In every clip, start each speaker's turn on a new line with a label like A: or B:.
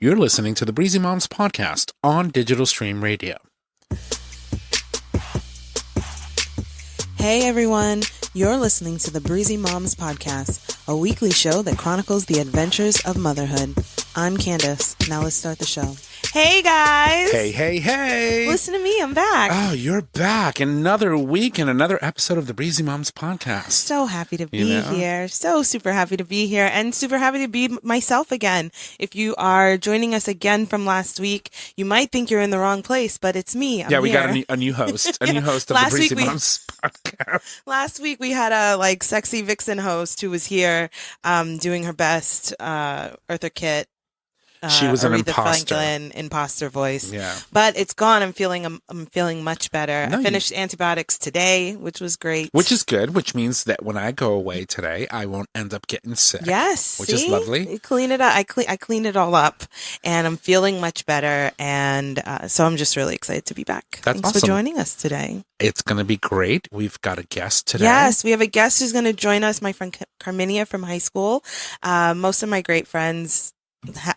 A: You're listening to the Breezy Moms podcast on Digital Stream Radio.
B: Hey everyone, you're listening to the Breezy Moms podcast, a weekly show that chronicles the adventures of motherhood. I'm Candace. Now let's start the show. Hey guys!
A: Hey!
B: Listen to me, I'm back.
A: Oh, you're back. Another week and another episode of the Breezy Moms podcast.
B: So happy to be here. So super happy to be here and super happy to be myself again. If you are joining us again from last week, you might think you're in the wrong place, but it's me. I'm
A: we
B: here.
A: got a new host. A new host of the Breezy Moms podcast.
B: Last week we had a sexy vixen host who was here doing her best Eartha Kitt.
A: She was an
B: Aretha
A: imposter.
B: Franklin imposter voice.
A: Yeah.
B: But it's gone. I'm feeling much better.
A: No,
B: I finished antibiotics today, which was great.
A: Which is good, which means that when I go away today, I won't end up getting sick.
B: Yes.
A: Which is lovely.
B: You clean it up. I cleaned it all up and I'm feeling much better. And so I'm just really excited to be back.
A: That's
B: Thanks
A: awesome.
B: for joining us today.
A: It's going to be great. We've got a guest today.
B: Yes, we have a guest who's going to join us, my friend Carminia from high school. Most of my great friends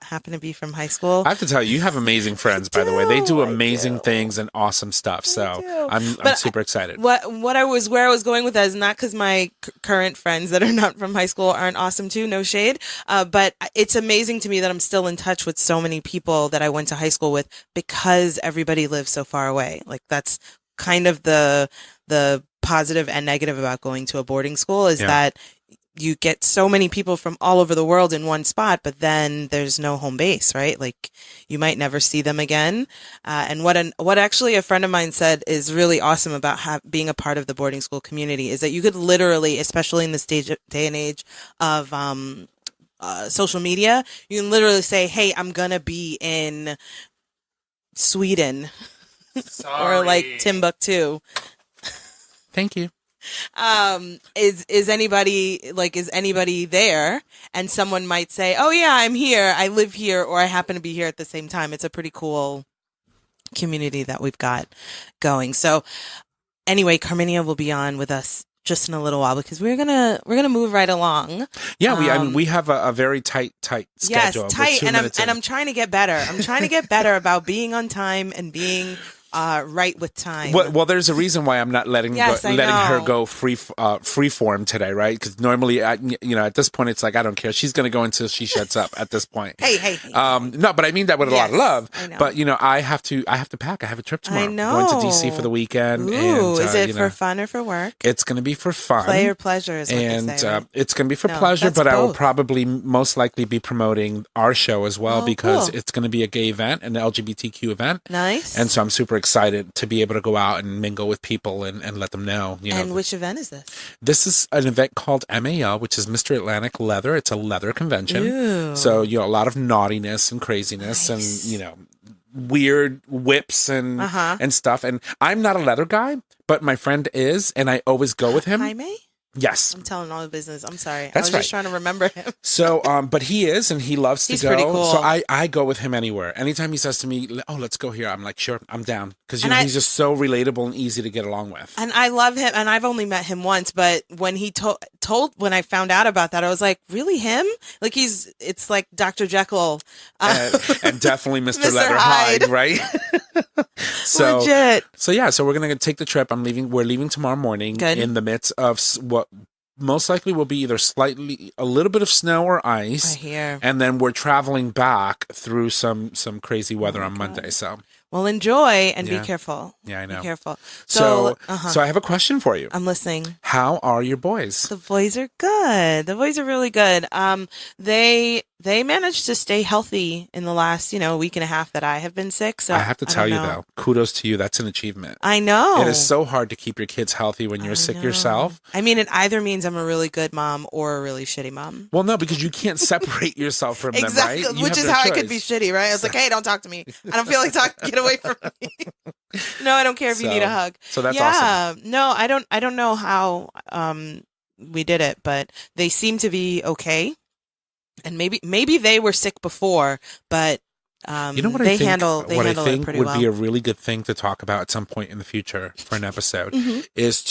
B: happen to be from high school.
A: I have to tell you have amazing friends, by the way. They do amazing things and awesome stuff. So I'm super excited.
B: Where I was going with that is not because my current friends that are not from high school aren't awesome too, no shade. But it's amazing to me that I'm still in touch with so many people that I went to high school with because everybody lives so far away. Like that's kind of the positive and negative about going to a boarding school is that you get so many people from all over the world in one spot, but then there's no home base, right? Like you might never see them again. And what actually a friend of mine said is really awesome about being a part of the boarding school community is that you could literally, especially in this day and age of social media, you can literally say, "Hey, I'm gonna be in Sweden or like Timbuktu."
A: Thank you.
B: Is anybody there? And someone might say, "Oh yeah, I'm here. I live here, or I happen to be here at the same time." It's a pretty cool community that we've got going. So anyway, Carminia will be on with us just in a little while because we're gonna move right along.
A: Yeah, we have a very tight schedule.
B: Yes, tight, and I'm trying to get better. I'm trying to get better about being on time and being right with time.
A: Well, there's a reason why I'm not letting her go free form today, right? Because normally, at this point, it's like I don't care. She's going to go until she shuts up. At this point,
B: hey.
A: No, but I mean that with a lot of love.
B: I know.
A: But I have to pack. I have a trip tomorrow.
B: I know.
A: Going to DC for the weekend.
B: Ooh,
A: and,
B: is it for fun or for work?
A: It's going to be for fun.
B: Play or pleasure is what they say, right?
A: It's going to be for pleasure, but I will probably most likely be promoting our show as well because it's going to be a gay event, an LGBTQ event.
B: Nice.
A: And so I'm super excited to be able to go out and mingle with people and let them know.
B: And which event is this?
A: This is an event called MAL, which is Mr. Atlantic Leather. It's a leather convention.
B: Ooh.
A: So, a lot of naughtiness and craziness and, weird whips and stuff. And I'm not a leather guy, but my friend is, and I always go with him.
B: Jaime?
A: Yes.
B: I'm telling all the business. I'm sorry.
A: That's
B: I was just trying to remember him.
A: So, but he is, and he loves to go.
B: He's pretty cool.
A: So I go with him anywhere. Anytime he says to me, "Oh, let's go here," I'm like, "Sure, I'm down," because he's just so relatable and easy to get along with.
B: And I love him. And I've only met him once, but when he when I found out about that, I was like, "Really, him? Like it's like Dr. Jekyll
A: and definitely Mr. Leather Hyde, right?" So
B: legit.
A: So we're gonna take the trip. We're leaving tomorrow morning.
B: Good.
A: In the midst of what most likely will be either a little bit of snow or ice.
B: I hear.
A: And then we're traveling back through some crazy weather on Monday. So
B: well, enjoy and be careful.
A: Yeah, I know.
B: Be careful.
A: So I have a question for you.
B: I'm listening.
A: How are your boys?
B: The boys are good. The boys are really good. They managed to stay healthy in the last, week and a half that I have been sick. So
A: I have to tell you though, kudos to you. That's an achievement.
B: I know.
A: It is so hard to keep your kids healthy when you're sick yourself.
B: I mean, it either means I'm a really good mom or a really shitty mom.
A: Well, no, because you can't separate yourself from them, right?
B: Which is how I could be shitty, right? I was like, hey, don't talk to me. I don't feel like talking. Get away from me. No, I don't care if you need a hug.
A: So that's awesome.
B: No, I don't know how we did it, but they seem to be okay. And maybe they were sick before, but
A: what
B: they
A: I think,
B: handle
A: what I
B: it
A: think
B: pretty
A: would
B: well.
A: be a really good thing to talk about at some point in the future for an episode is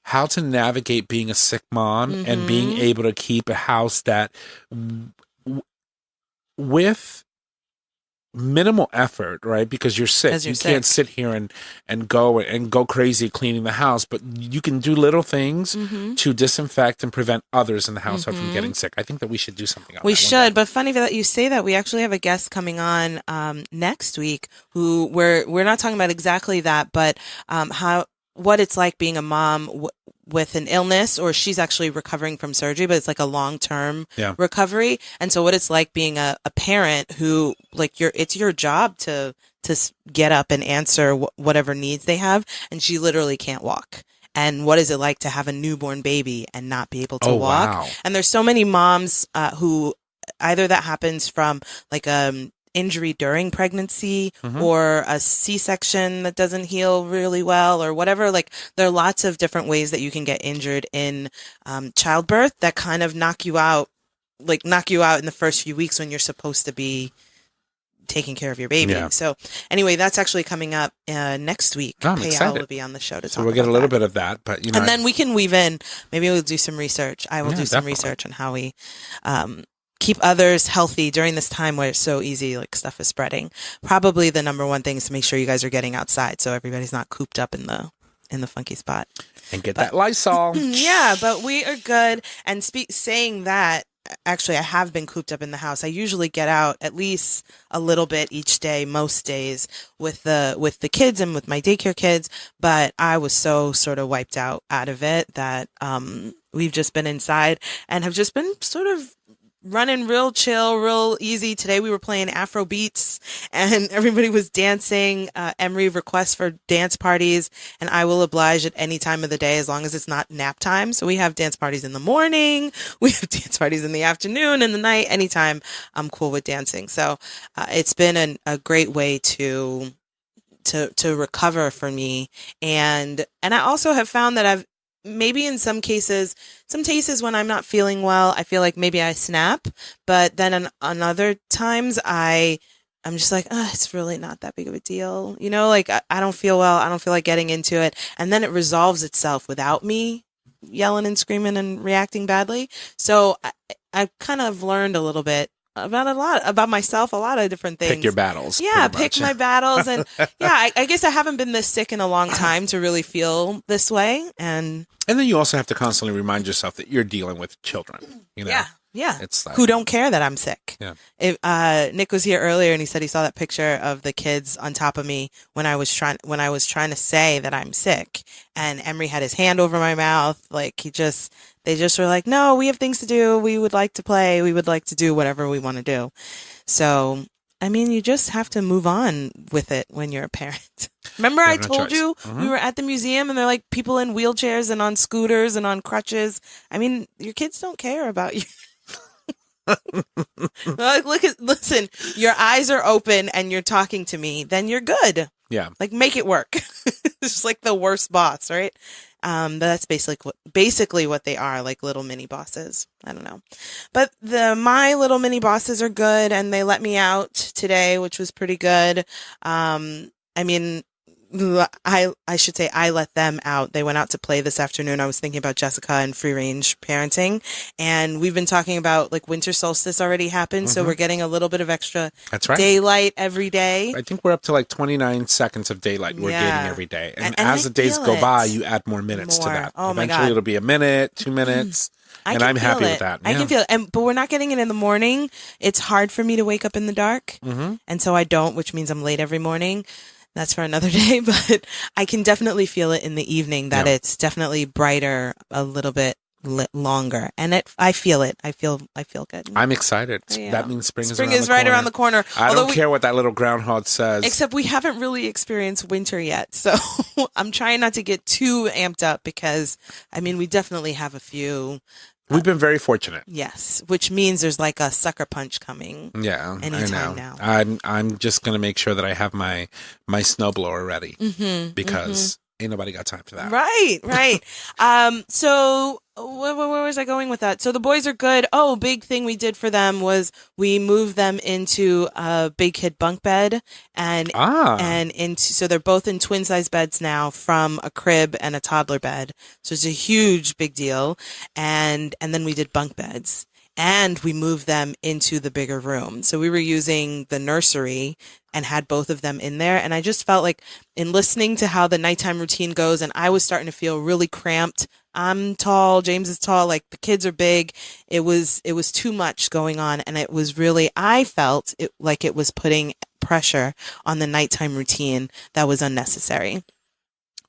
A: how to navigate being a sick mom and being able to keep a house that with minimal effort, right? Because you're sick.
B: 'Cause you're
A: You can't
B: sick.
A: sit here and go crazy cleaning the house, but you can do little things to disinfect and prevent others in the household from getting sick. I think that we should do something on
B: We
A: that one
B: should,
A: day.
B: but funny that you say that. We actually have a guest coming on next week who we're not talking about exactly that, but what it's like being a mom with an illness, or she's actually recovering from surgery, but it's like a long-term recovery. And so what it's like being a parent who, like, it's your job to get up and answer whatever needs they have. And she literally can't walk. And what is it like to have a newborn baby and not be able to walk?
A: Wow.
B: And there's so many moms who either that happens from like injury during pregnancy or a C-section that doesn't heal really well or whatever. Like, there are lots of different ways that you can get injured in childbirth that kind of knock you out in the first few weeks when you're supposed to be taking care of your baby.
A: Yeah.
B: So anyway, that's actually coming up next week.
A: I'm
B: Payal
A: excited.
B: will be on the show to talk
A: So we'll get a
B: about
A: little
B: that.
A: bit of that, but
B: And then we can weave in, maybe we'll do some research. I will do some
A: definitely.
B: research on how we keep others healthy during this time where it's so easy, like stuff is spreading. Probably the number one thing is to make sure you guys are getting outside so everybody's not cooped up in the funky spot.
A: and get that Lysol.
B: Yeah, but we are good. And saying that, actually, I have been cooped up in the house. I usually get out at least a little bit each day, most days, with the kids and with my daycare kids. But I was so sort of wiped out of it that we've just been inside and have just been sort of running real chill, real easy. Today we were playing Afro beats and everybody was dancing. Emery requests for dance parties, and I will oblige at any time of the day as long as it's not nap time. So we have dance parties in the morning, we have dance parties in the afternoon, in the night, anytime. I'm cool with dancing. So it's been a great way to recover for me. And I also have found that maybe in some cases when I'm not feeling well, I feel like maybe I snap, but then on other times I'm just like, it's really not that big of a deal. You know, like I don't feel well. I don't feel like getting into it. And then it resolves itself without me yelling and screaming and reacting badly. So I kind of learned a little bit about myself, a lot of different things.
A: Pick your battles.
B: Yeah, pick my battles. And yeah, I guess I haven't been this sick in a long time to really feel this way. And
A: then you also have to constantly remind yourself that you're dealing with children. You know?
B: Yeah.
A: It's like,
B: who don't care that I'm sick.
A: Yeah.
B: Nick was here earlier and he said he saw that picture of the kids on top of me when I was trying to say that I'm sick, and Emery had his hand over my mouth. Like they just were like, no, we have things to do. We would like to play. We would like to do whatever we want to do. So, I mean, you just have to move on with it when you're a parent. Remember I told you we were at the museum and they're like people in wheelchairs and on scooters and on crutches. I mean, your kids don't care about you. Like, listen, your eyes are open and you're talking to me, then you're good.
A: Yeah.
B: Like, make it work. It's just like the worst boss, right? But that's basically what they are, like little mini bosses. I don't know. But my little mini bosses are good, and they let me out today, which was pretty good. I mean, I should say I let them out. They went out to play this afternoon. I was thinking about Jessica and free range parenting, and we've been talking about like winter solstice already happened, so we're getting a little bit of extra daylight every day.
A: I think we're up to like 29 seconds of daylight we're getting every day. And as the days go by, you add more minutes to that.
B: Oh my
A: Eventually
B: God.
A: it'll be a minute, 2 minutes. And I'm happy with that.
B: I can feel it. But we're not getting it in the morning. It's hard for me to wake up in the dark. And so I don't, which means I'm late every morning. That's for another day, but I can definitely feel it in the evening that it's definitely brighter a little bit longer. And I feel it. I feel good.
A: I'm excited. Yeah. That means spring
B: is right around the corner.
A: I don't care what that little groundhog says.
B: Except we haven't really experienced winter yet. So I'm trying not to get too amped up because, I mean, we definitely have a few.
A: We've been very fortunate.
B: Yes, which means there's like a sucker punch coming.
A: Yeah,
B: anytime now.
A: I'm just gonna make sure that I have my snowblower ready because ain't nobody got time for that.
B: Right. So where was I going with that? So the boys are good. Oh, big thing we did for them was we moved them into a big kid bunk bed and so they're both in twin size beds now from a crib and a toddler bed. So it's a huge big deal. And then we did bunk beds. and we moved them into the bigger room. So we were using the nursery and had both of them in there. And I just felt like in listening to how the nighttime routine goes, and I was starting to feel really cramped. I'm tall, James is tall, like the kids are big. It was too much going on. And it was really, I felt like it was putting pressure on the nighttime routine that was unnecessary.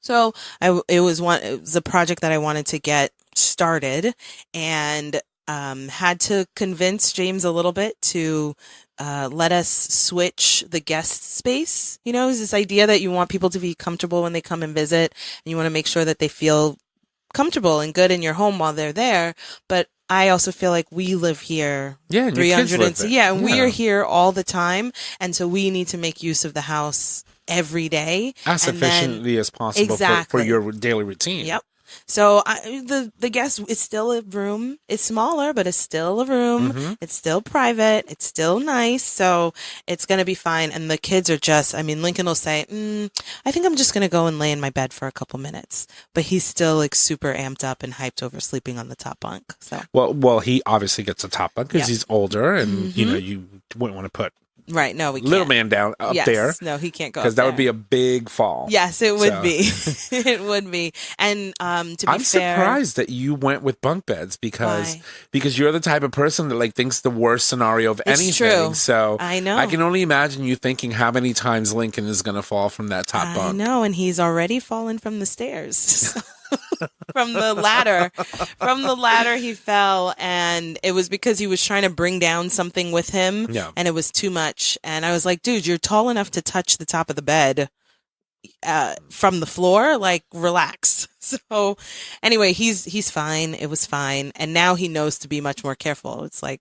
B: So it was a project that I wanted to get started, and had to convince James a little bit to let us switch the guest space. You know, it's this idea that you want people to be comfortable when they come and visit, and you want to make sure that they feel comfortable and good in your home while they're there. But I also feel like we live here,
A: yeah, and 300,
B: and we are here all the time, and so we need to make use of the house every day
A: as efficiently as possible for your daily routine.
B: Yep. So the guest, it's still a room. It's smaller, but it's still a room. Mm-hmm. It's still private. It's still nice. So it's going to be fine. And the kids are just, I mean, Lincoln will say, I think I'm just going to go and lay in my bed for a couple minutes. But he's still like super amped up and hyped over sleeping on the top bunk. So
A: well, he obviously gets a top bunk because he's older, and you know, you wouldn't want to put
B: right. No, we can't.
A: Little man down up there.
B: No, he can't go
A: because that would be a big fall.
B: Yes, it would be. It would be. And to be
A: I'm surprised that you went with bunk beds because you're the type of person that like thinks the worst scenario of anything.
B: True.
A: So
B: I know.
A: I can only imagine you thinking how many times Lincoln is going to fall from that top bunk.
B: I know, and he's already fallen from the stairs. From the ladder he fell, and it was because he was trying to bring down something with him, and it was too much. And I was like, dude, you're tall enough to touch the top of the bed from the floor, like relax. So anyway, he's fine. It was fine, and now he knows to be much more careful. It's like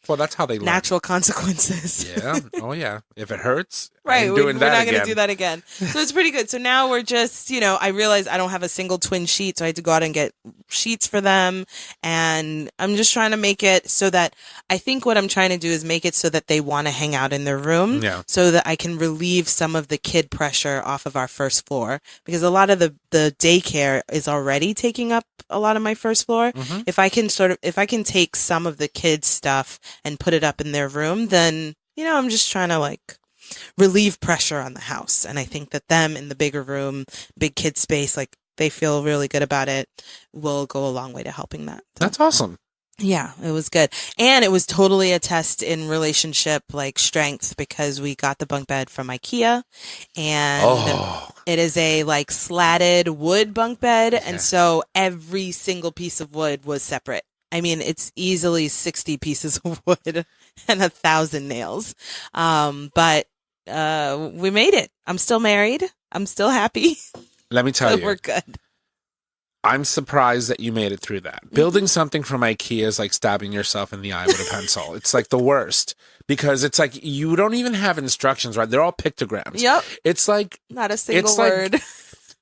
A: well, that's how they learn.
B: Natural consequences.
A: Yeah. Oh yeah. If it hurts,
B: right, we're not going to do that again. So it's pretty good. So now we're just, I realized I don't have a single twin sheet, so I had to go out and get sheets for them, and I'm just trying to make it so that I think what I'm trying to do is make it so that they want to hang out in their room, so that I can relieve some of the kid pressure off of our first floor, because a lot of the daycare is already taking up a lot of my first floor. Mm-hmm. If I can take some of the kids' stuff and put it up in their room, then, I'm just trying to like relieve pressure on the house. And I think that them in the bigger room, big kid space, like they feel really good about it, will go a long way to helping that. So,
A: that's awesome.
B: Yeah, it was good. And it was totally a test in relationship, like strength, because we got the bunk bed from Ikea, and it is a like slatted wood bunk bed. Yeah. And so every single piece of wood was separate. I mean, it's easily 60 pieces of wood and 1,000 nails. But we made it. I'm still married. I'm still happy.
A: Let me tell you.
B: We're good.
A: I'm surprised that you made it through that. Mm-hmm. Building something from IKEA is like stabbing yourself in the eye with a pencil. It's like the worst, because it's like you don't even have instructions, right? They're all pictograms.
B: Yep.
A: It's like
B: not a single word.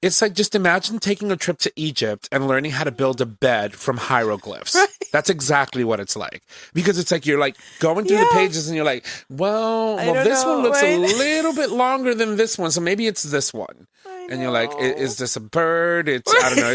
A: It's like, just imagine taking a trip to Egypt and learning how to build a bed from hieroglyphs.
B: Right.
A: That's exactly what it's like. Because it's like you're like going through the pages and you're like, well, this one looks a little bit longer than this one, so maybe it's this one. And you're like, is this a bird? It's I don't know.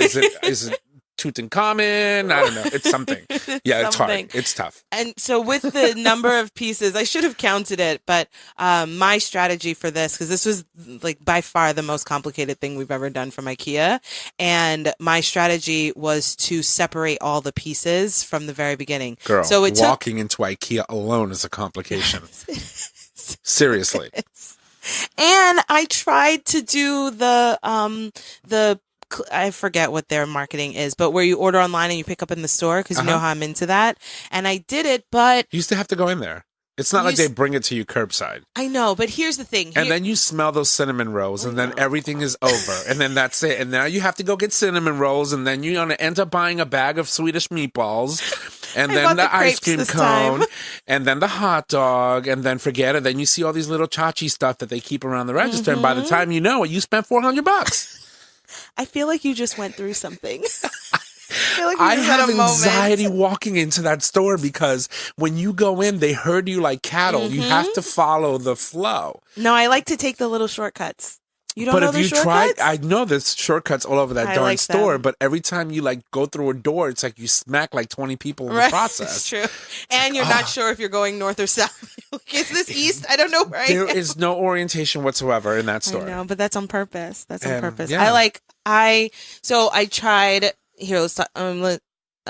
A: Is it Tutankhamun? I don't know. It's something. Yeah, it's hard. It's tough.
B: And so with the number of pieces, I should have counted it, but my strategy for this, because this was like by far the most complicated thing we've ever done from IKEA, and my strategy was to separate all the pieces from the very beginning.
A: Girl, so walking into IKEA alone is a complication. Seriously.
B: And I tried to do the I forget what their marketing is, but where you order online and you pick up in the store, because you know how I'm into that. And I did it, but
A: you used to have to go in there. It's not like they bring it to you curbside.
B: I know, but here's the thing.
A: And then you smell those cinnamon rolls, and then everything is over. And then that's it. And now you have to go get cinnamon rolls, and then you're going to end up buying a bag of Swedish meatballs, and then the ice cream cone, and then the hot dog, and then forget it. Then you see all these little chachi stuff that they keep around the register, and by the time you know it, you spent $400.
B: I feel like you just went through something.
A: I have anxiety walking into that store, because when you go in, they herd you like cattle. You have to follow the flow.
B: No, I like to take the little shortcuts. You don't know the shortcuts?
A: I know there's shortcuts all over that darn store,
B: them.
A: But every time you like go through a door, it's like you smack like 20 people in the process.
B: It's true. And you're not sure if you're going north or south. Is this east? I don't know where I am.
A: There is no orientation whatsoever in that store.
B: I know, but that's on purpose. That's on purpose. Yeah. I tried, here, let's talk, I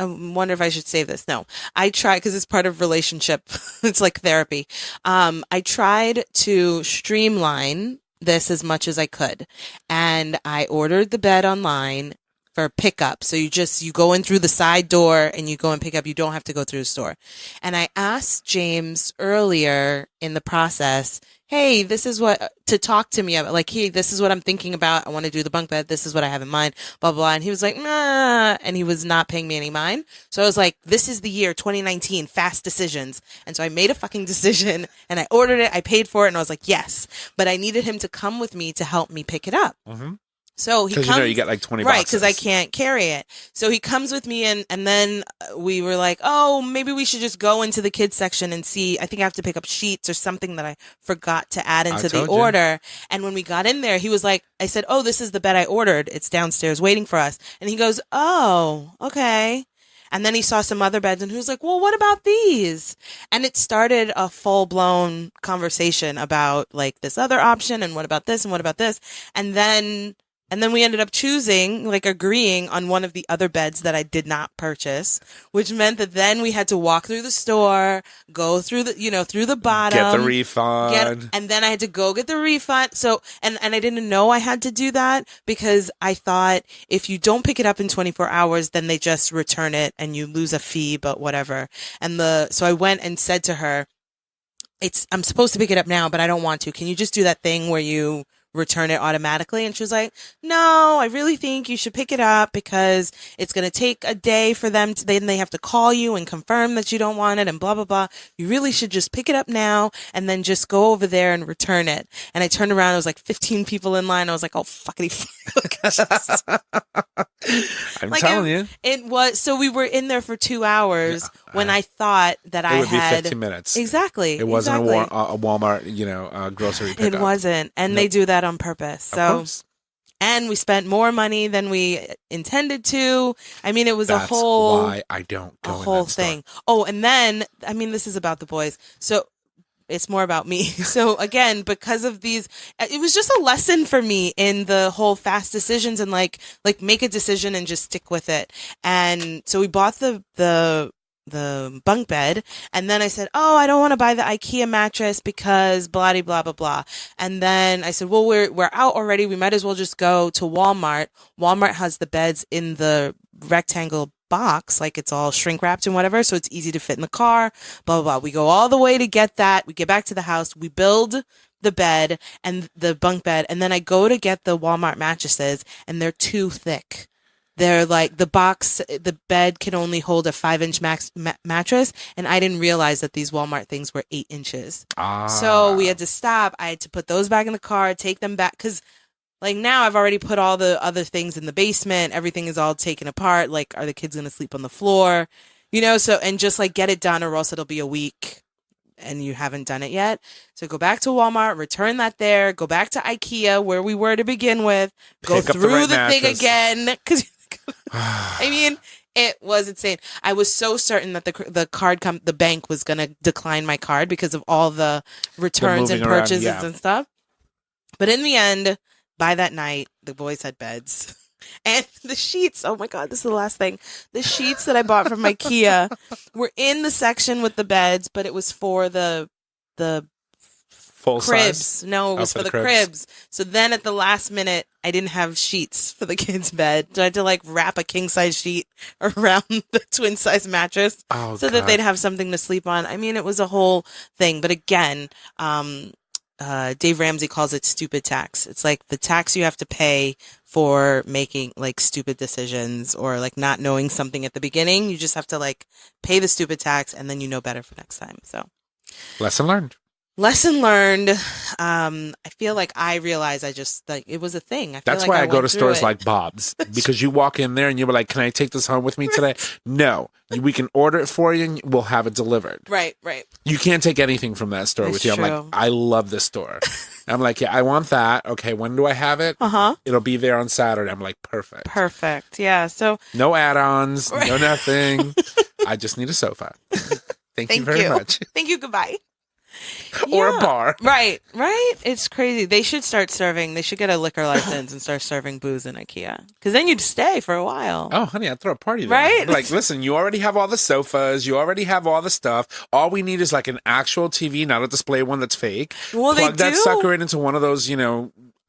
B: wonder if I should say this. No, I tried, because it's part of relationship. It's like therapy. I tried to streamline this as much as I could. And I ordered the bed online for pickup. So you go in through the side door and you go and pick up. You don't have to go through the store. And I asked James earlier in the process, hey, this is what, to talk to me about, like, hey, this is what I'm thinking about. I want to do the bunk bed. This is what I have in mind, blah, blah, blah. And he was like, nah, and he was not paying me any mind. So I was like, this is the year 2019, fast decisions. And so I made a fucking decision and I ordered it. I paid for it. And I was like, yes, but I needed him to come with me to help me pick it up. Mm-hmm. So he comes,
A: you get like 20
B: right,
A: boxes.
B: because I can't carry it. So he comes with me, and then we were like, oh, maybe we should just go into the kids section and see. I think I have to pick up sheets or something that I forgot to add into the order. And when we got in there, he was like, I said, oh, this is the bed I ordered. It's downstairs waiting for us. And he goes, oh, okay. And then he saw some other beds and he was like, well, what about these? And it started a full blown conversation about like this other option and what about this and what about this. And then we ended up choosing, like agreeing on one of the other beds that I did not purchase, which meant that then we had to walk through the store, go through through the bottom.
A: Get the refund.
B: And then I had to go get the refund. So, and I didn't know I had to do that because I thought if you don't pick it up in 24 hours, then they just return it and you lose a fee, but whatever. So I went and said to her, I'm supposed to pick it up now, but I don't want to. Can you just do that thing where you return it automatically? And she was like, no, I really think you should pick it up because it's going to take a day for them to, then they have to call you and confirm that you don't want it and blah, blah, blah. You really should just pick it up now and then just go over there and return it. And I turned around, it was like 15 people in line. I was like, oh, fuckity fuck.
A: I'm telling you.
B: It was, so we were in there for 2 hours when I thought that I had.
A: It would be 15 minutes.
B: Exactly.
A: It wasn't a Walmart, grocery pickup.
B: It wasn't. And they do that on purpose. So, and we spent more money than we intended to. I mean, it was
A: That's
B: a whole.
A: why I don't go
B: a whole thing. Oh, and then, I mean, this is about the boys. So it's more about me. So again, because of these, it was just a lesson for me in the whole fast decisions and like make a decision and just stick with it. And so we bought the bunk bed, and then I said, oh, I don't want to buy the Ikea mattress because blah, blah, blah, blah. And then I said, well, we're out already. We might as well just go to Walmart. Walmart has the beds in the rectangle box, like it's all shrink wrapped and whatever, so it's easy to fit in the car, blah, blah, blah. We go all the way to get that. We get back to the house. We build the bed and the bunk bed, and then I go to get the Walmart mattresses, and they're too thick. They're like the bed can only hold a 5-inch mattress. And I didn't realize that these Walmart things were 8 inches. So we had to stop. I had to put those back in the car, take them back. Cause like now I've already put all the other things in the basement. Everything is all taken apart. Like, are the kids going to sleep on the floor? So, and just like get it done or else it'll be a week and you haven't done it yet. So go back to Walmart, return that there, go back to Ikea where we were to begin with, go through the thing again. Cause I mean, it was insane. I was so certain that the bank was going to decline my card because of all the returns and purchases and stuff. But in the end, by that night, the boys had beds. And the sheets, oh my God, this is the last thing. The sheets that I bought from Ikea were in the section with the beds, but it was for the
A: full
B: cribs.
A: Size?
B: No, it was for the cribs. So then at the last minute, I didn't have sheets for the kids' bed. So I had to like wrap a king size sheet around the twin size mattress that they'd have something to sleep on. I mean, it was a whole thing. But again, Dave Ramsey calls it stupid tax. It's like the tax you have to pay for making like stupid decisions or like not knowing something at the beginning. You just have to like pay the stupid tax and then you know better for next time. So
A: lesson learned.
B: I feel like I realized I just like it was a thing.
A: That's why I go to stores like Bob's because you walk in there and you're like, "Can I take this home with me today?" No, we can order it for you and we'll have it delivered.
B: Right.
A: You can't take anything from that store with you. I'm like, I love this store. I'm like, yeah, I want that. Okay, when do I have it? It'll be there on Saturday. I'm like, perfect.
B: Perfect. Yeah. So
A: no add-ons, no nothing. I just need a sofa. Thank you very much.
B: Thank you. Goodbye.
A: Or a bar.
B: Right. It's crazy. They should start serving. They should get a liquor license and start serving booze in Ikea. Because then you'd stay for a while.
A: Oh, honey, I'd throw a party there.
B: Right?
A: Like, listen, you already have all the sofas. You already have all the stuff. All we need is like an actual TV, not a display one that's fake.
B: Well,
A: Plug that sucker into one of those,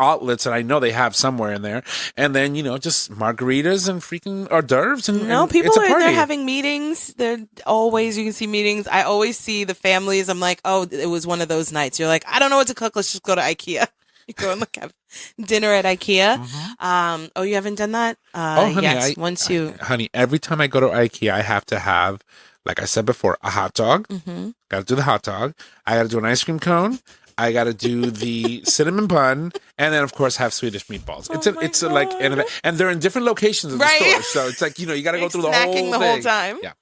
A: outlets that I know they have somewhere in there, and then just margaritas and freaking hors d'oeuvres and
B: people
A: it's a
B: are
A: party.
B: They're having meetings. They're always, you can see meetings. I always see the families. I'm like, oh, it was one of those nights. You're like, I don't know what to cook. Let's just go to Ikea. You go and have dinner at Ikea. Oh, you haven't done that?
A: Honey,
B: yes.
A: Honey, every time I go to Ikea, I have to have, like I said before, a hot dog. Got to do the hot dog. I got to do an ice cream cone. I got to do the cinnamon bun, and then of course have Swedish meatballs. It's like, and they're in different locations in the store, so it's like you got to go through the whole thing.
B: The whole time.
A: Yeah.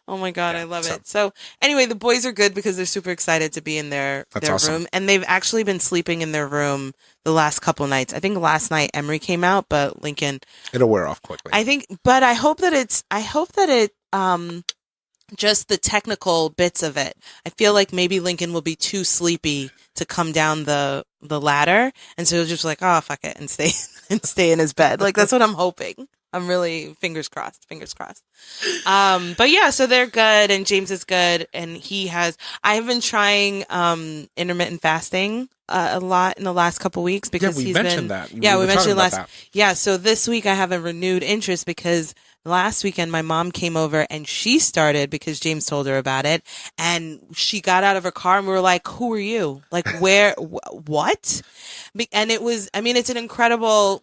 B: Oh my God, I love it. So anyway, the boys are good because they're super excited to be in their
A: awesome.
B: room, and they've actually been sleeping in their room the last couple nights. I think last night Emery came out, but Lincoln.
A: It'll wear off quickly.
B: I think, but I hope that it. Just the technical bits of it. I feel like maybe Lincoln will be too sleepy to come down the ladder, and so he'll just be like, oh, fuck it, and stay in his bed. Like, that's what I'm hoping. I'm really fingers crossed. But yeah, so they're good, and James is good, and I have been trying intermittent fasting a lot in the last couple weeks because
A: we mentioned that.
B: Yeah, we mentioned last. Yeah, so this week I have a renewed interest because last weekend my mom came over and she started because James told her about it, and she got out of her car and we were like, "Who are you? Like, where? What?" And it was. I mean, it's an incredible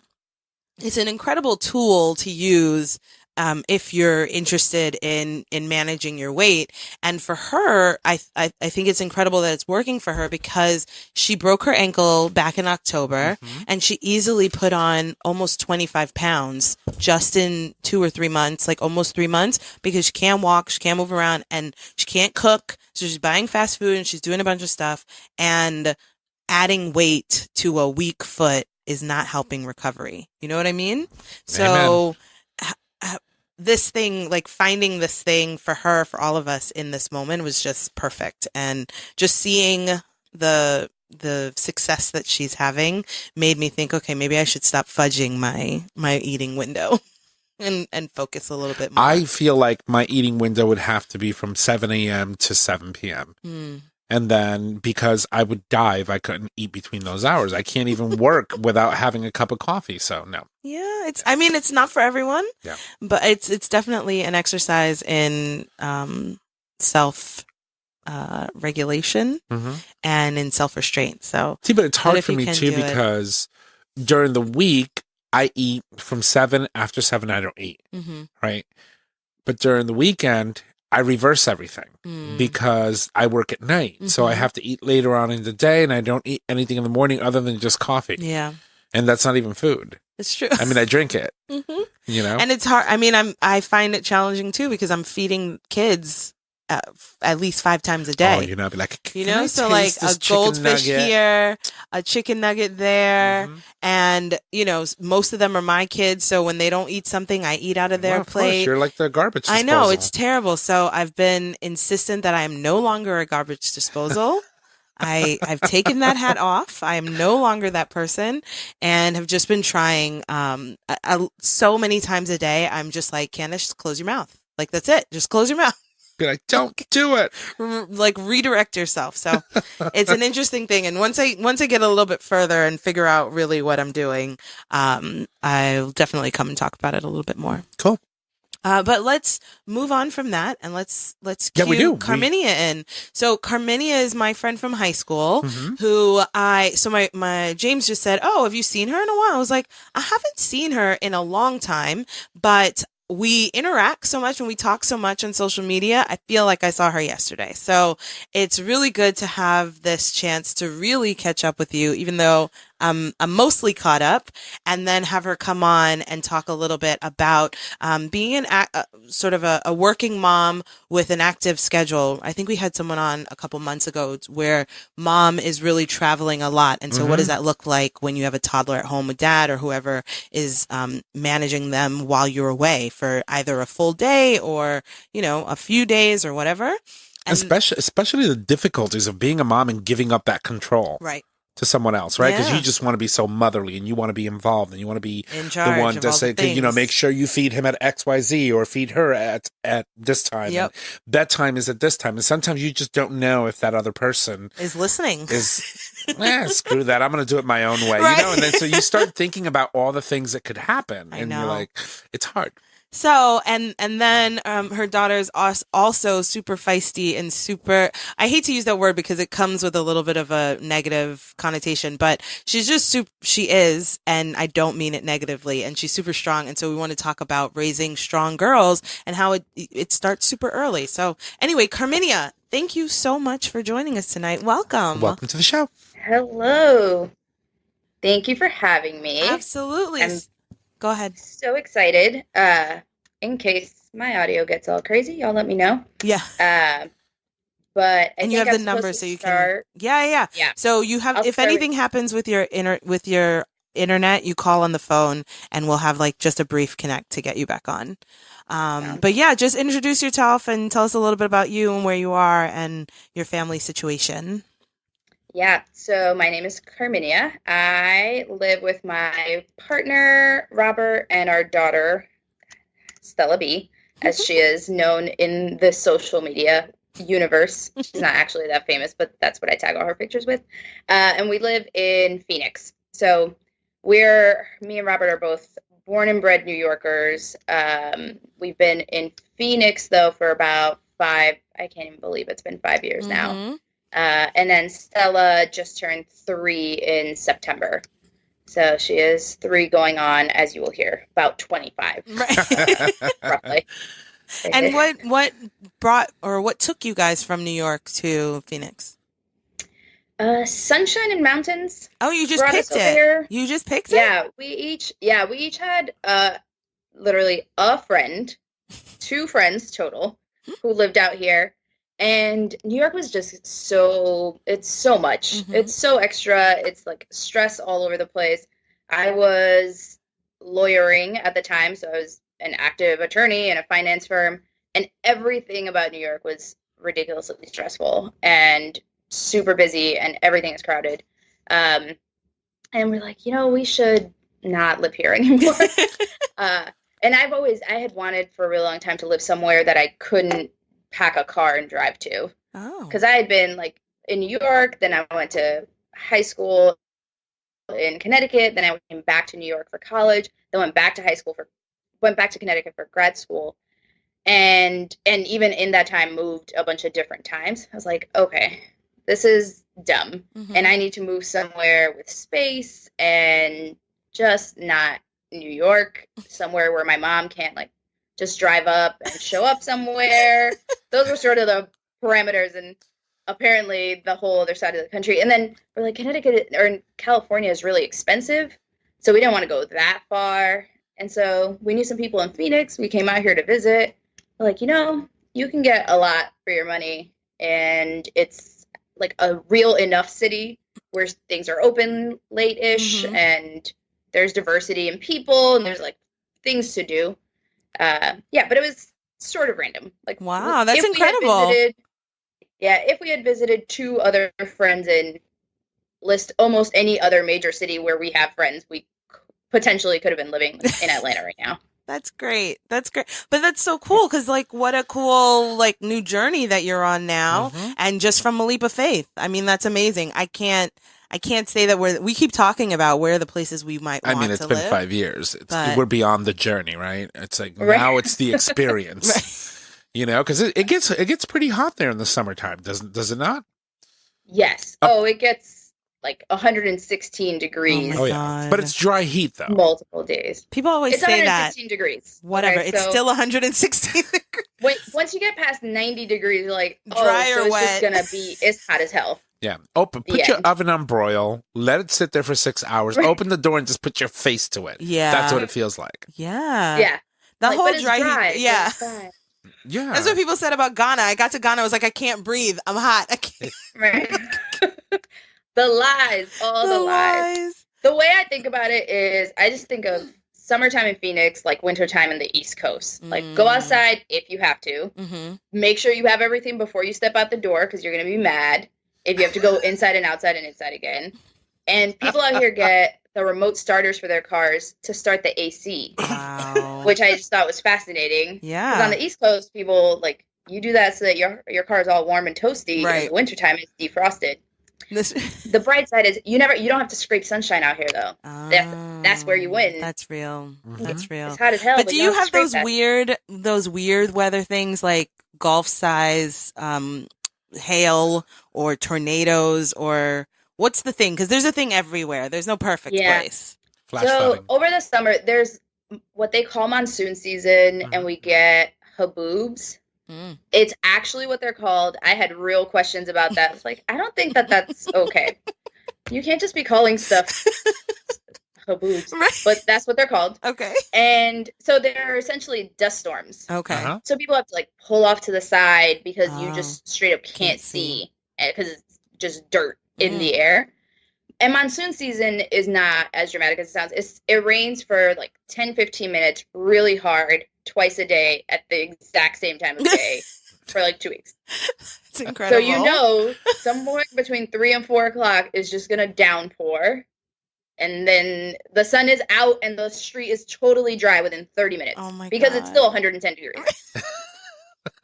B: tool to use if you're interested in managing your weight. And for her, I think it's incredible that it's working for her because she broke her ankle back in October and she easily put on almost 25 pounds just in 2 or 3 months, like almost 3 months, because she can't walk, she can't move around, and she can't cook. So she's buying fast food and she's doing a bunch of stuff, and adding weight to a weak foot is not helping recovery. You know what I mean? So this thing, like finding this thing for her, for all of us in this moment was just perfect. And just seeing the success that she's having made me think, okay, maybe I should stop fudging my eating window and focus a little bit more.
A: I feel like my eating window would have to be from 7 a.m. to 7 p.m. And then, because I would die if I couldn't eat between those hours. I can't even work without having a cup of coffee. So no.
B: Yeah, it's not for everyone.
A: Yeah,
B: but it's definitely an exercise in self regulation and in self restraint. So
A: see, but it's hard for me too because during the week I eat from 7. After 7, I don't eat. Right, but during the weekend, I reverse everything because I work at night. So I have to eat later on in the day, and I don't eat anything in the morning other than just coffee.
B: Yeah.
A: And that's not even food.
B: It's true.
A: I mean, I drink it,
B: And it's hard. I mean, I find it challenging too because I'm feeding kids at least 5 times a day.
A: Oh, you're not like,
B: so like a goldfish here, a chicken nugget there, and most of them are my kids. So when they don't eat something, I eat out of their plate.
A: Course. You're like the garbage disposal.
B: I know, it's terrible. So I've been insistent that I am no longer a garbage disposal. I've taken that hat off. I am no longer that person, and have just been trying so many times a day. I'm just like, Candace, close your mouth. Like, that's it. Just close your mouth.
A: Be like, don't do it.
B: Like, redirect yourself. So it's an interesting thing. And once I get a little bit further and figure out really what I'm doing, I'll definitely come and talk about it a little bit more.
A: Cool.
B: But let's move on from that and let's cue Carminia in. So Carminia is my friend from high school who my James just said, "Oh, have you seen her in a while?" I was like, "I haven't seen her in a long time, but we interact so much and we talk so much on social media. I feel like I saw her yesterday." So it's really good to have this chance to really catch up with you, even though I'm mostly caught up, and then have her come on and talk a little bit about being sort of a working mom with an active schedule. I think we had someone on a couple months ago where mom is really traveling a lot. And so what does that look like when you have a toddler at home with dad or whoever is managing them while you're away for either a full day or, a few days or whatever. And
A: especially the difficulties of being a mom and giving up that control.
B: Right.
A: To someone else, right? Because you just want to be so motherly and you want to be involved and you want to be
B: in charge
A: the one
B: of
A: to
B: all
A: say, make sure you feed him at XYZ or feed her at this time.
B: Yep.
A: Bedtime is at this time. And sometimes you just don't know if that other person
B: is listening.
A: Screw that. I'm going to do it my own way.
B: Right.
A: And then so you start thinking about all the things that could happen. And you're like, it's hard.
B: So, and then her daughter's also super feisty and super, I hate to use that word because it comes with a little bit of a negative connotation, but she's just she is, and I don't mean it negatively, and she's super strong. And so we want to talk about raising strong girls and how it starts super early. So anyway, Carminia, thank you so much for joining us tonight. Welcome.
A: Welcome to the show.
C: Hello. Thank you for having me.
B: Absolutely. Go ahead.
C: So excited. In case my audio gets all crazy, y'all let me know.
B: Yeah.
C: But
B: you have the number so you can. Yeah. So you have, if anything happens with your internet, you call on the phone and we'll have just a brief connect to get you back on. But yeah, just introduce yourself and tell us a little bit about you and where you are and your family situation.
C: Yeah, so my name is Carminia. I live with my partner, Robert, and our daughter, Stella B, as she is known in the social media universe. She's not actually that famous, but that's what I tag all her pictures with. And we live in Phoenix. So me and Robert are both born and bred New Yorkers. We've been in Phoenix, though, for about I can't even believe it's been 5 years now. And then Stella just turned 3 in September. So she is 3 going on, as you will hear, about 25.
B: Right.
C: Roughly.
B: And what took you guys from New York to Phoenix?
C: Sunshine and mountains.
B: Oh, you just picked it.
C: Here.
B: You just picked it?
C: Yeah, we each had literally a friend, 2 friends total, who lived out here. And New York was just it's so much. It's so extra. It's stress all over the place. I was lawyering at the time, so I was an active attorney in a finance firm, and everything about New York was ridiculously stressful and super busy, and everything is crowded. And we're like, we should not live here anymore. And I had wanted for a really long time to live somewhere that I couldn't pack a car and drive to.
B: Oh.
C: Because I had been in New York, then I went to high school in Connecticut, then I came back to New York for college, then went back to Connecticut for grad school. And even in that time moved a bunch of different times. I was like, okay, this is dumb. And I need to move somewhere with space and just not New York, somewhere where my mom can't just drive up and show up somewhere. Those were sort of the parameters, and apparently the whole other side of the country. And then we're like, Connecticut or California is really expensive, so we didn't want to go that far. And so we knew some people in Phoenix. We came out here to visit. We're like, you can get a lot for your money, and it's a real enough city where things are open late-ish, and there's diversity in people, and there's things to do. But it was sort of random.
B: Wow, that's incredible.
C: If we had visited 2 other friends and list almost any other major city where we have friends, we potentially could have been living in Atlanta right now.
B: That's great. But that's so cool because what a cool new journey that you're on now, and just from a leap of faith. I mean, that's amazing. I can't say that we keep talking about where the places we might want to live.
A: It's been 5 years. We're beyond the journey, right? It's now it's the experience, right. Because it gets pretty hot there in the summertime. Does it not?
C: Yes. Oh, it gets 116 degrees.
B: Oh, yeah.
A: But it's dry heat though.
C: Multiple days.
B: People always say that.
C: 116 degrees.
B: Whatever. Okay, it's still 116 degrees.
C: Once you get past 90 degrees, you're
B: dry or
C: so
B: wet.
C: It's just going to be as hot as hell.
A: Yeah. Put your oven on broil. Let it sit there for 6 hours.
C: Right.
A: Open the door and just put your face to it.
B: Yeah.
A: That's what it feels like.
B: Yeah.
C: Yeah.
B: The
C: like,
B: whole
C: but it's
B: dry heat. Yeah.
A: Yeah.
B: That's what people said about Ghana. I got to Ghana. I was like, I can't breathe. I'm hot. I can't.
C: Right. The lies. All the lies. The way I think about it is I just think of summertime in Phoenix, like wintertime in the East Coast. Like, go outside if you have to.
B: Mm-hmm.
C: Make sure you have everything before you step out the door because you're going to be mad if you have to go inside and outside and inside again. And people out here get the remote starters for their cars to start the AC.
B: Wow.
C: Which I just thought was fascinating.
B: Yeah.
C: Because on the East Coast, people, like, you do that so that your car is all warm and toasty.
B: Right.
C: In the wintertime, it's defrosted. The bright side is you don't have to scrape sunshine out here though. That's where you win.
B: That's real.
A: Mm-hmm.
B: That's real.
C: It's hot as hell.
B: But do you have those
C: that.
B: weird weather things like golf size hail or tornadoes or what's the thing? Because there's a thing everywhere. There's no perfect place.
A: Flash
C: so
A: flooding.
C: over the summer, there's what they call monsoon season, and we get haboobs. It's actually what they're called. I had real questions about that. It's like, I don't think that's okay. You can't just be calling stuff haboobs.
B: Right.
C: But that's what they're called.
B: Okay.
C: And so they're essentially dust storms.
B: Okay.
C: So people have to like pull off to the side because you just straight up can't see because it's just dirt in the air. And monsoon season is not as dramatic as it sounds. It rains for like 10, 15 minutes really hard twice a day at the exact same time of day for like 2 weeks.
B: It's incredible.
C: So you know somewhere between 3 and 4 o'clock is just going to downpour. And then the sun is out and the street is totally dry within 30 minutes.
B: Oh my
C: because
B: God.
C: it's still 110 degrees.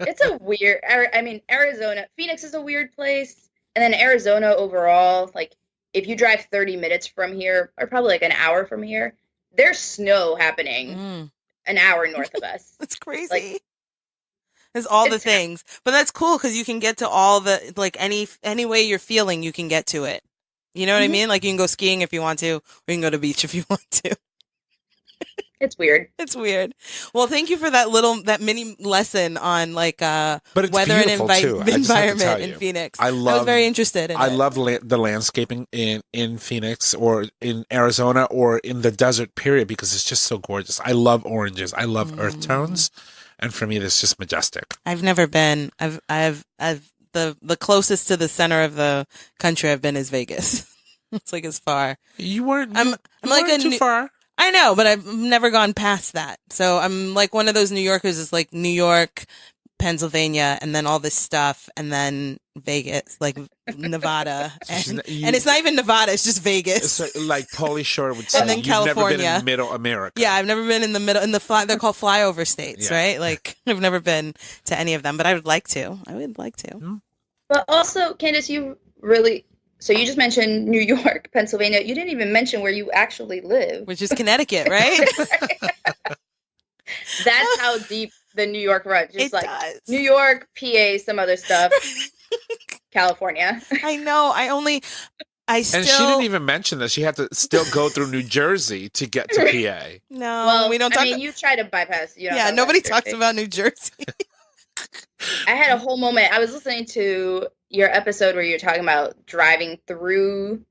C: It's a weird, I mean, Arizona, Phoenix is a weird place. And then Arizona overall, like if you drive 30 minutes from here, or probably like an hour from here, there's snow happening an hour north of us.
B: That's crazy.
C: Like,
B: there's all the things. But that's cool because you can get to all the, like any way you're feeling, you can get to it. You know what I mean? Like you can go skiing if you want to, or you can go to the beach if you want to.
C: It's weird.
B: It's weird. Well, thank you for that mini lesson on like
A: but it's
B: weather and
A: environment
B: in Phoenix.
A: I
B: was very interested in it.
A: I love the landscaping in Phoenix or in Arizona or in the desert period because it's just so gorgeous. I love oranges. I love earth tones, and for me, it's just majestic.
B: I've never been. I've the closest to the center of the country I've been is Vegas. It's like as far.
A: You weren't.
B: I'm like
A: too far.
B: I know, but I've never gone past that. So I'm like one of those New Yorkers is like New York, Pennsylvania, and then all this stuff, and then Vegas, like Nevada. And it's not even Nevada, it's just Vegas.
A: It's like Pauly Shore would say,
B: and then
A: you've
B: California.
A: never been in middle America.
B: Yeah, I've never been in the middle, they're called flyover states, right? Like, I've never been to any of them, but I would like to.
C: But also, Candace, so you just mentioned New York, Pennsylvania. You didn't even mention where you actually live.
B: Which is Connecticut, right?
C: That's how deep the New York runs. Just
B: it does.
C: New York, PA, some other stuff. California.
B: I know. And she
A: didn't even mention that she had to still go through New Jersey to get to PA.
B: No,
C: well,
B: we don't talk.
C: You try to bypass.
B: Yeah, nobody talks about New Jersey.
C: I had a whole moment. I was listening to your episode where you were talking about driving through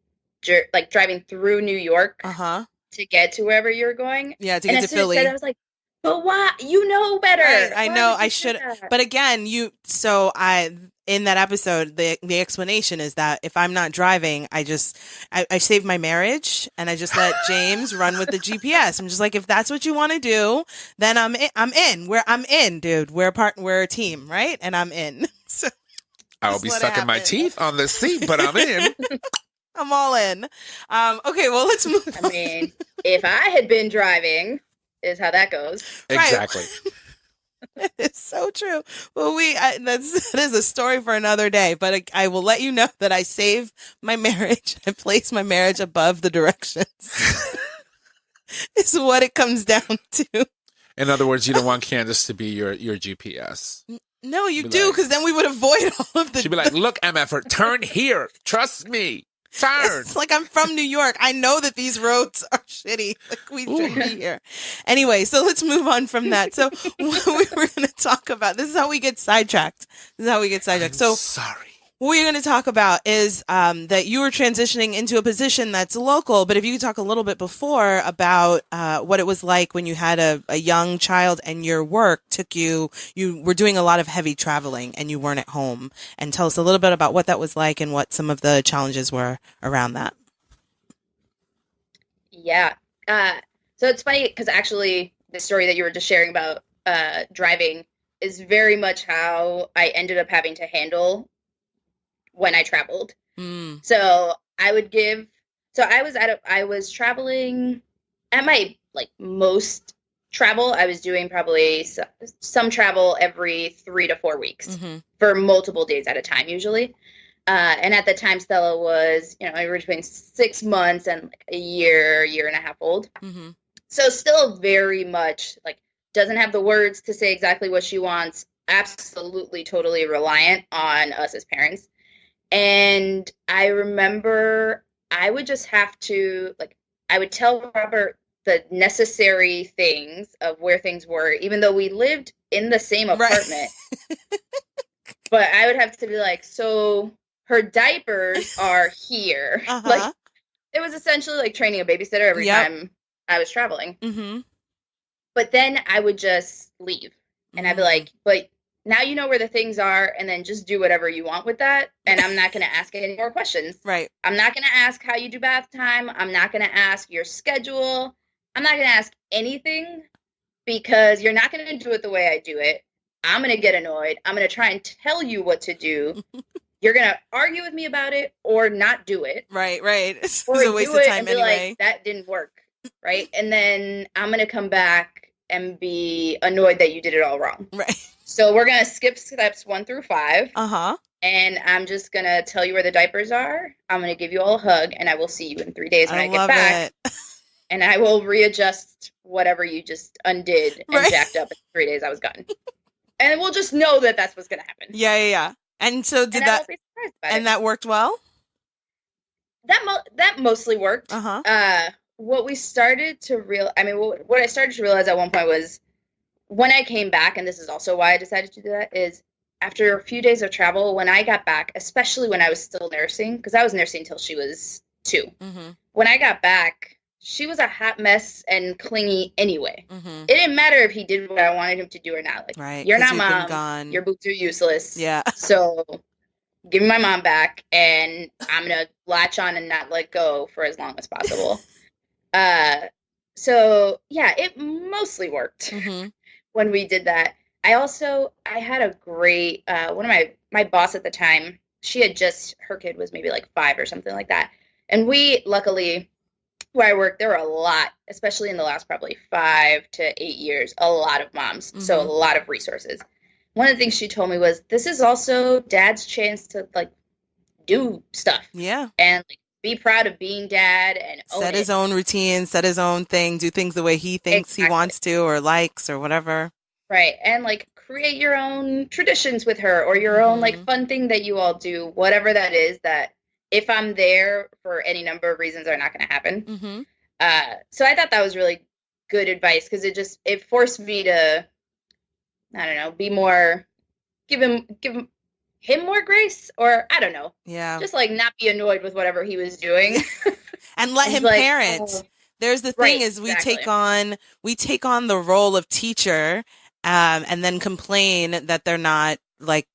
C: New York to get to wherever you're going.
B: Yeah, to get to Philly.
C: I was like, but why? You know better.
B: Right, I know. I should. But again, in that episode, the explanation is that if I'm not driving, I save my marriage and I just let James run with the GPS. I'm just like, if that's what you want to do, then I'm in. I'm in, dude. We're a team, right? And I'm in. So
A: I'll be sucking my teeth on the seat, but I'm in.
B: I'm all in. Okay, well, let's move on.
C: I mean, if I had been driving, is how that goes.
A: Exactly.
B: Right. It's so true. Well, that is a story for another day, but I will let you know that I save my marriage. I place my marriage above the directions. Is what it comes down to.
A: In other words, you don't want Candace to be your GPS.
B: No, you do, because then we would avoid all of the...
A: She'd be like, look, MFer, turn here. Trust me. Turn.
B: It's like I'm from New York. I know that these roads are shitty. Like, we shouldn't be here. Anyway, so let's move on from that. So what we were going to talk about, this is how we get sidetracked.
A: I'm sorry.
B: What we're going to talk about is that you were transitioning into a position that's local, but if you could talk a little bit before about what it was like when you had a young child and your work took you were doing a lot of heavy traveling and you weren't at home, and tell us a little bit about what that was like and what some of the challenges were around that.
C: Yeah. So it's funny because actually the story that you were just sharing about driving is very much how I ended up having to handle when I traveled. So I was traveling at my like most travel. I was doing probably some travel every 3 to 4 weeks for multiple days at a time, usually. And at the time, Stella was, we were between 6 months and like a year and a half old. So still very much like doesn't have the words to say exactly what she wants. Absolutely, totally reliant on us as parents. And I remember I would just have to, like, I would tell Robert the necessary things of where things were, even though we lived in the same apartment. Right. But I would have to be like, so her diapers are here. Like, it was essentially like training a babysitter every time I was traveling. But then I would just leave. And I'd be like, but now you know where the things are, and then just do whatever you want with that. And I'm not going to ask any more questions. Right. I'm not going to ask how you do bath time. I'm not going to ask your schedule. I'm not going to ask anything because you're not going to do it the way I do it. I'm going to get annoyed. I'm going to try and tell you what to do. You're going to argue with me about it or not do it. Right. It's a waste of time anyway. Like, that didn't work. Right. And then I'm going to come back and be annoyed that you did it all wrong. Right. So we're going to skip steps 1 through 5. And I'm just going to tell you where the diapers are. I'm going to give you all a hug, and I will see you in 3 days when I get back. And I will readjust whatever you just undid and jacked up in 3 days I was gone. And we'll just know that that's what's going to happen. Yeah. And so did that, and that worked well? That mostly worked. What I started to realize at one point was when I came back, and this is also why I decided to do that, is after a few days of travel, when I got back, especially when I was still nursing, because I was nursing until she was 2. When I got back, she was a hot mess and clingy anyway. It didn't matter if he did what I wanted him to do or not. Like, you're not mom. Your boots are useless. Yeah. So give me my mom back, and I'm going to latch on and not let go for as long as possible. So yeah, it mostly worked when we did that. I had a great, one of my boss at the time, her kid was maybe like 5 or something like that. And we, luckily, where I worked, there were a lot, especially in the last probably 5 to 8 years, a lot of moms. So a lot of resources. One of the things she told me was, this is also dad's chance to like do stuff. Yeah. And like, be proud of being dad and set his own routine, set his own thing, do things the way he thinks he wants to or likes or whatever. Right. And like create your own traditions with her or your own like fun thing that you all do, whatever that is, that if I'm there for any number of reasons are not going to happen. So I thought that was really good advice because it forced me to, I don't know, be more, give him more grace, or I don't know. Yeah. Just like not be annoyed with whatever he was doing. And let him parent. Oh. There's the thing is we take on the role of teacher and then complain that they're not like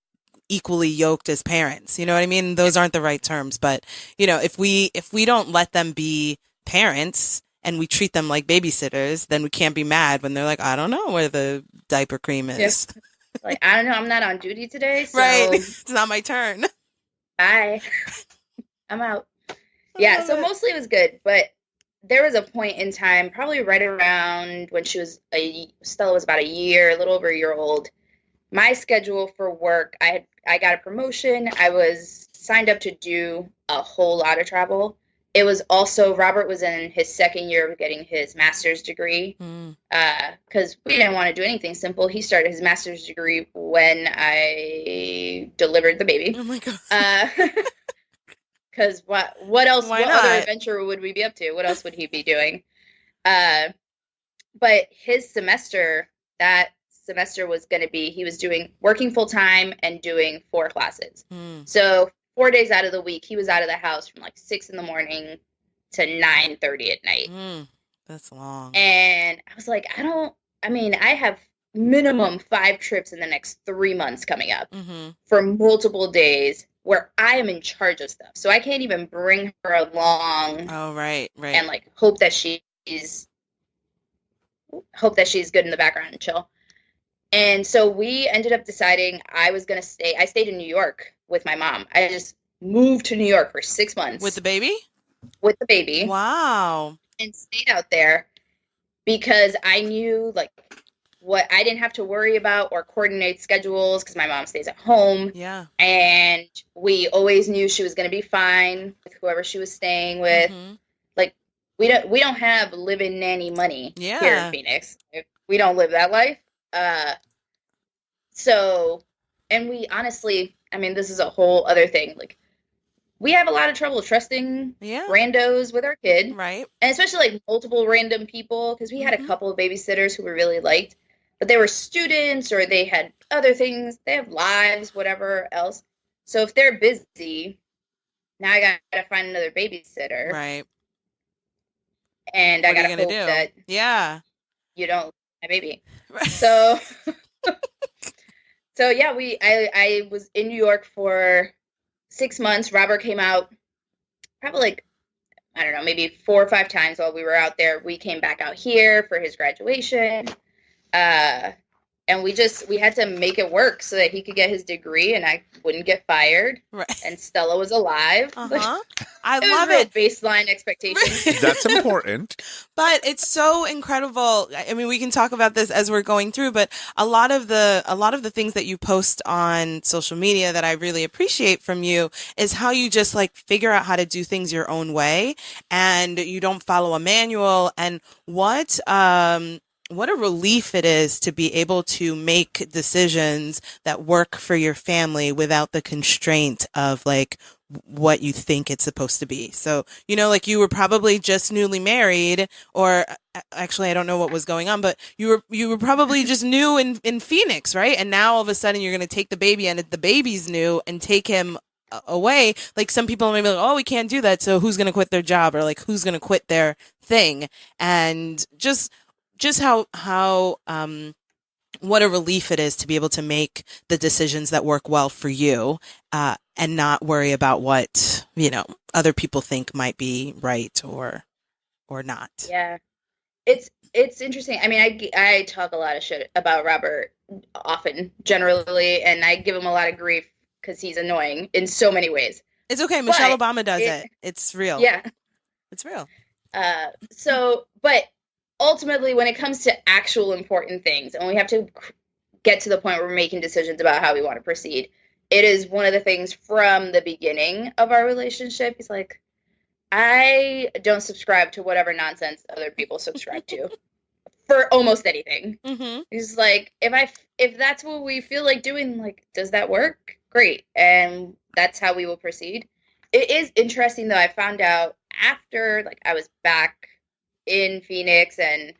C: equally yoked as parents. You know what I mean? Those aren't the right terms, but if we don't let them be parents and we treat them like babysitters, then we can't be mad when they're like, I don't know where the diaper cream is. Yeah. Like, I don't know, I'm not on duty today, so it's not my turn. Bye. I'm out. Yeah, so mostly it was good, but there was a point in time, probably right around when Stella was about a little over a year old. My schedule for work, I got a promotion. I was signed up to do a whole lot of travel. It was also, Robert was in his second year of getting his master's degree because we didn't want to do anything simple. He started his master's degree when I delivered the baby. Oh, my God. Because what else, what other adventure would we be up to? What else would he be doing? But his semester, that semester was going to be, he was working full time and doing 4 classes. So 4 days out of the week, he was out of the house from like 6 in the morning to 9:30 at night.
B: That's long.
C: And I was like, I have minimum 5 trips in the next 3 months coming up for multiple days where I am in charge of stuff. So I can't even bring her along.
B: Oh, right.
C: And like hope that she's good in the background and chill. And so we ended up deciding I was going to stay. I stayed in New York with my mom. I just moved to New York for 6 months.
B: With the baby?
C: With the baby.
B: Wow.
C: And stayed out there because I knew like what I didn't have to worry about or coordinate schedules because my mom stays at home.
B: Yeah.
C: And we always knew she was going to be fine with whoever she was staying with. Like we don't have live-in nanny money here in Phoenix. We don't live that life. So, and we honestly, I mean, this is a whole other thing. Like, we have a lot of trouble trusting randos with our kid.
B: Right.
C: And especially like multiple random people, because we had a couple of babysitters who we really liked, but they were students or they had other things. They have lives, whatever else. So if they're busy, now I got to find another babysitter.
B: Right.
C: And I got to hope that you don't lose my baby.
B: Right.
C: So, I was in New York for 6 months. Robert came out probably like, I don't know, maybe 4 or 5 times while we were out there. We came back out here for his graduation. And we had to make it work so that he could get his degree and I wouldn't get fired.
B: Right.
C: And Stella was alive.
B: I love it.
C: Baseline expectations.
A: That's important.
B: But it's so incredible. I mean, we can talk about this as we're going through, but a lot of the things that you post on social media that I really appreciate from you is how you just like figure out how to do things your own way and you don't follow a manual. And what a relief it is to be able to make decisions that work for your family without the constraint of like what you think it's supposed to be. So, you know, like you were probably just newly married, or actually, I don't know what was going on, but you were probably just new in Phoenix, right? And now all of a sudden you're going to take the baby and the baby's new and take him away. Like some people may be like, oh, we can't do that. So who's going to quit their job or like who's going to quit their thing? And just how what a relief it is to be able to make the decisions that work well for you, and not worry about what, you know, other people think might be right or not.
C: Yeah. It's interesting. I mean, I talk a lot of shit about Robert often, generally, and I give him a lot of grief because he's annoying in so many ways.
B: It's okay. Michelle Obama does it. It's real.
C: Yeah.
B: It's real.
C: But ultimately, when it comes to actual important things, and we have to get to the point where we're making decisions about how we want to proceed, it is one of the things from the beginning of our relationship. He's like, I don't subscribe to whatever nonsense other people subscribe to for almost anything. He's like, if that's what we feel like doing, like, does that work? Great. And that's how we will proceed. It is interesting, though. I found out after, like, I was back in Phoenix and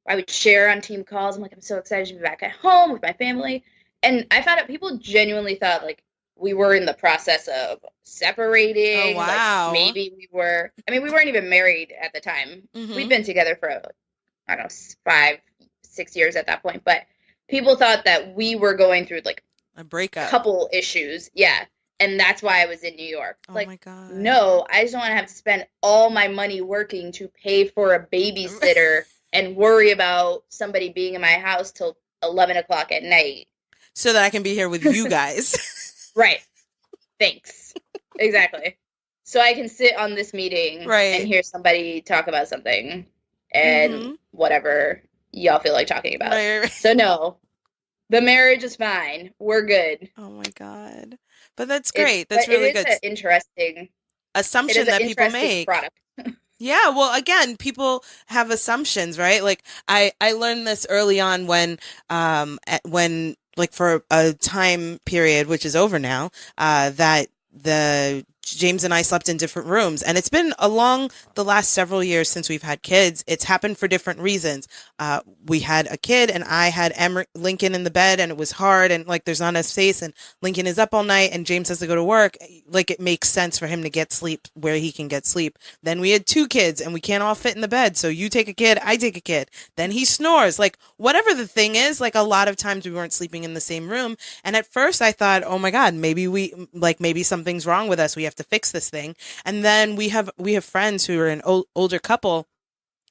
C: I would share on team calls. I'm like, I'm so excited to be back at home with my family. And I found out people genuinely thought like we were in the process of separating.
B: Oh, wow.
C: Like maybe we weren't even married at the time. We'd been together for, I don't know, 5-6 years at that point. But people thought that we were going through like
B: a breakup,
C: couple issues. Yeah. And that's why I was in New York.
B: Oh
C: like,
B: my God.
C: No, I just don't want to have to spend all my money working to pay for a babysitter and worry about somebody being in my house till 11 o'clock at night.
B: So that I can be here with you guys.
C: Right. Thanks. Exactly. So I can sit on this meeting and hear somebody talk about something and whatever y'all feel like talking about.
B: Right.
C: So no, the marriage is fine. We're good.
B: Oh my God. But that's great. That's really good.
C: It is an interesting
B: assumption that people make.
C: Product.
B: Yeah, well, again, people have assumptions, right? Like I learned this early on when like for a time period, which is over now, that the James and I slept in different rooms, and it's been along the last several years since we've had kids. It's happened for different reasons. We had a kid, and I had Lincoln in the bed, and it was hard, and like there's not enough space, and Lincoln is up all night, and James has to go to work. Like it makes sense for him to get sleep where he can get sleep. Then we had 2 kids, and we can't all fit in the bed, so you take a kid, I take a kid. Then he snores. Like whatever the thing is, like a lot of times we weren't sleeping in the same room, and at first I thought, oh my God, maybe something's wrong with us. We have to fix this thing. And then we have friends who are an older couple,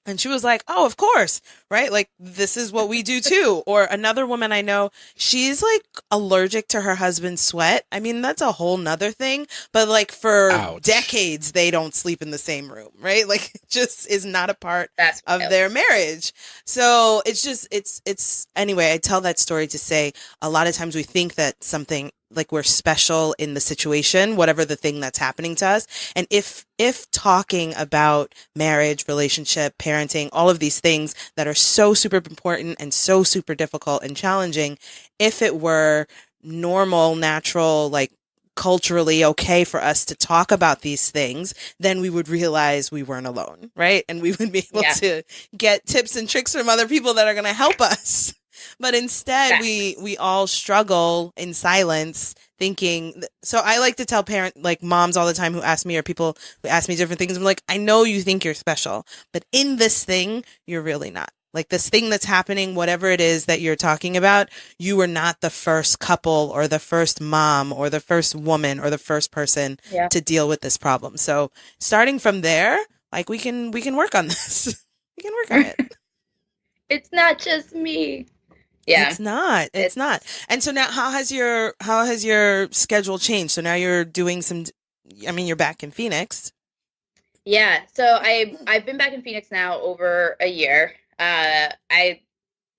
B: and she was like, oh, of course, right? Like, this is what we do too. Or another woman I know, she's like allergic to her husband's sweat. I mean, that's a whole nother thing. But like for decades, they don't sleep in the same room, right? Like, it just is not a part of their marriage. So it's anyway, I tell that story to say a lot of times we think that something, like we're special in the situation, whatever the thing that's happening to us. And if talking about marriage, relationship, parenting, all of these things that are so super important and so super difficult and challenging, if it were normal, natural, like culturally okay for us to talk about these things, then we would realize we weren't alone, right? And we would be able to get tips and tricks from other people that are going to help us. But instead, we all struggle in silence, thinking. So I like to tell moms all the time who ask me, or people who ask me different things. I'm like, I know you think you're special, but in this thing, you're really not. Like this thing that's happening, whatever it is that you're talking about, you were not the first couple or the first mom or the first woman or the first person to deal with this problem. So starting from there, like we can work on this. We can work on it.
C: It's not just me. Yeah.
B: It's not. And so now how has your schedule changed? So now you're doing you're back in Phoenix.
C: Yeah. So I've been back in Phoenix now over a year. I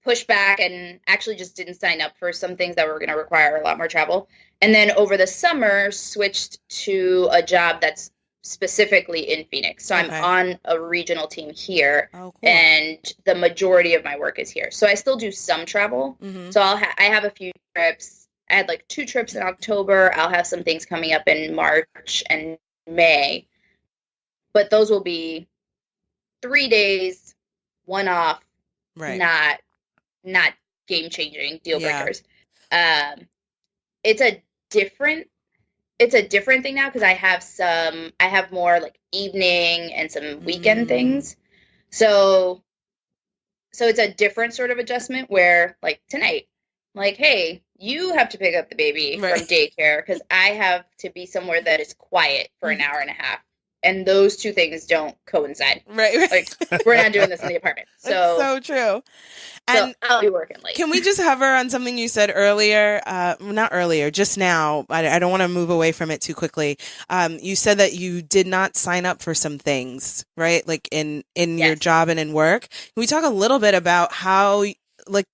C: pushed back and actually just didn't sign up for some things that were going to require a lot more travel. And then over the summer switched to a job that's specifically in Phoenix. So I'm on a regional team here, and the majority of my work is here. So I still do some travel. Mm-hmm. So I have a few trips. I had like 2 trips in October. I'll have some things coming up in March and May. But those will be 3 days, one off, not game changing deal breakers. It's a different thing now because I have more like evening and some weekend things. So it's a different sort of adjustment where like tonight, like, hey, you have to pick up the baby from daycare because I have to be somewhere that is quiet for an hour and a half. And those two things don't coincide. Right. Like, we're not doing this in the apartment. So
B: that's so true. And
C: I'll be working late.
B: Can we just hover on something you said earlier? Not earlier, just now. I don't want to move away from it too quickly. You said that you did not sign up for some things, right? Like in your job and in work. Can we talk a little bit about how, like,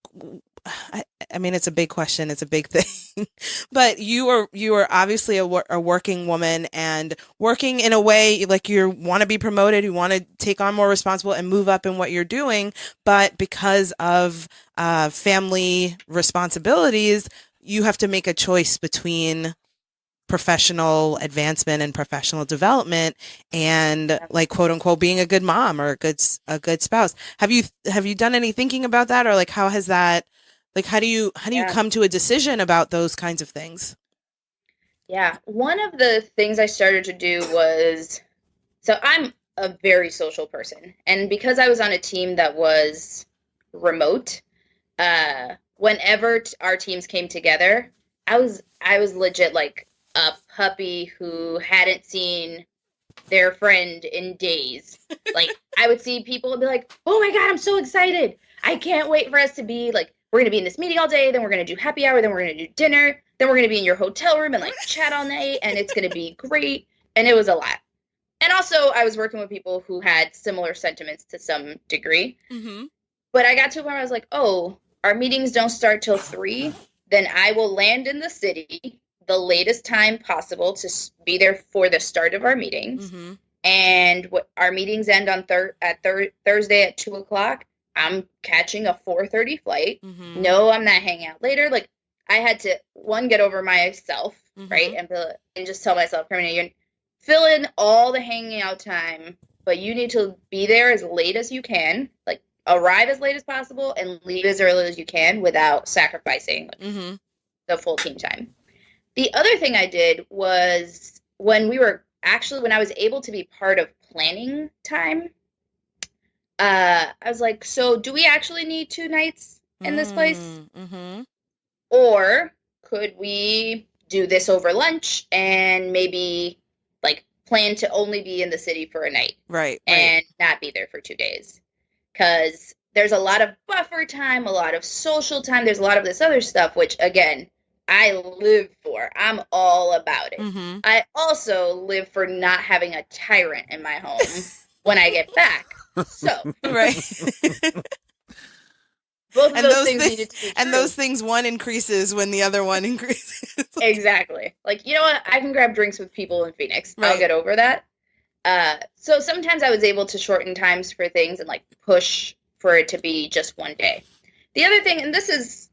B: I mean, it's a big question. It's a big thing, but you are obviously a working woman and working in a way like you want to be promoted, you want to take on more responsible and move up in what you're doing. But because of family responsibilities, you have to make a choice between professional advancement and professional development and like quote unquote being a good mom or a good spouse. Have you done any thinking about that, or like how has that? Like, how do you come to a decision about those kinds of things?
C: Yeah. One of the things I started to do was, so I'm a very social person. And because I was on a team that was remote, whenever our teams came together, I was legit like a puppy who hadn't seen their friend in days. Like, I would see people and be like, oh my God, I'm so excited. I can't wait for us to be like, we're going to be in this meeting all day, then we're going to do happy hour, then we're going to do dinner, then we're going to be in your hotel room and like chat all night, and it's going to be great. And it was a lot. And also I was working with people who had similar sentiments to some degree. Mm-hmm. But I got to a point where I was like, oh, our meetings don't start till 3. Then I will land in the city the latest time possible to be there for the start of our meetings. Mm-hmm. And our meetings end on Thursday at 2:00. I'm catching a 4:30 flight. Mm-hmm. No, I'm not hanging out later. Like, I had to, get over myself, right? And just tell myself, Carminia, fill in all the hanging out time, but you need to be there as late as you can, like arrive as late as possible and leave as early as you can without sacrificing the full team time. The other thing I did was when I was able to be part of planning time, I was like, so do we actually need 2 nights in this place?
B: Mm-hmm.
C: Or could we do this over lunch and maybe like plan to only be in the city for a night?
B: Right.
C: And not be there for 2 days. Because there's a lot of buffer time, a lot of social time. There's a lot of this other stuff, which, again, I live for. I'm all about it.
B: Mm-hmm.
C: I also live for not having a tyrant in my home when I get back. So,
B: right.
C: Both of those things needed to be true.
B: And those things, one increases when the other one increases.
C: Exactly. Like, you know what? I can grab drinks with people in Phoenix.
B: Right.
C: I'll get over that. So sometimes I was able to shorten times for things and like push for it to be just 1 day. The other thing, and this is,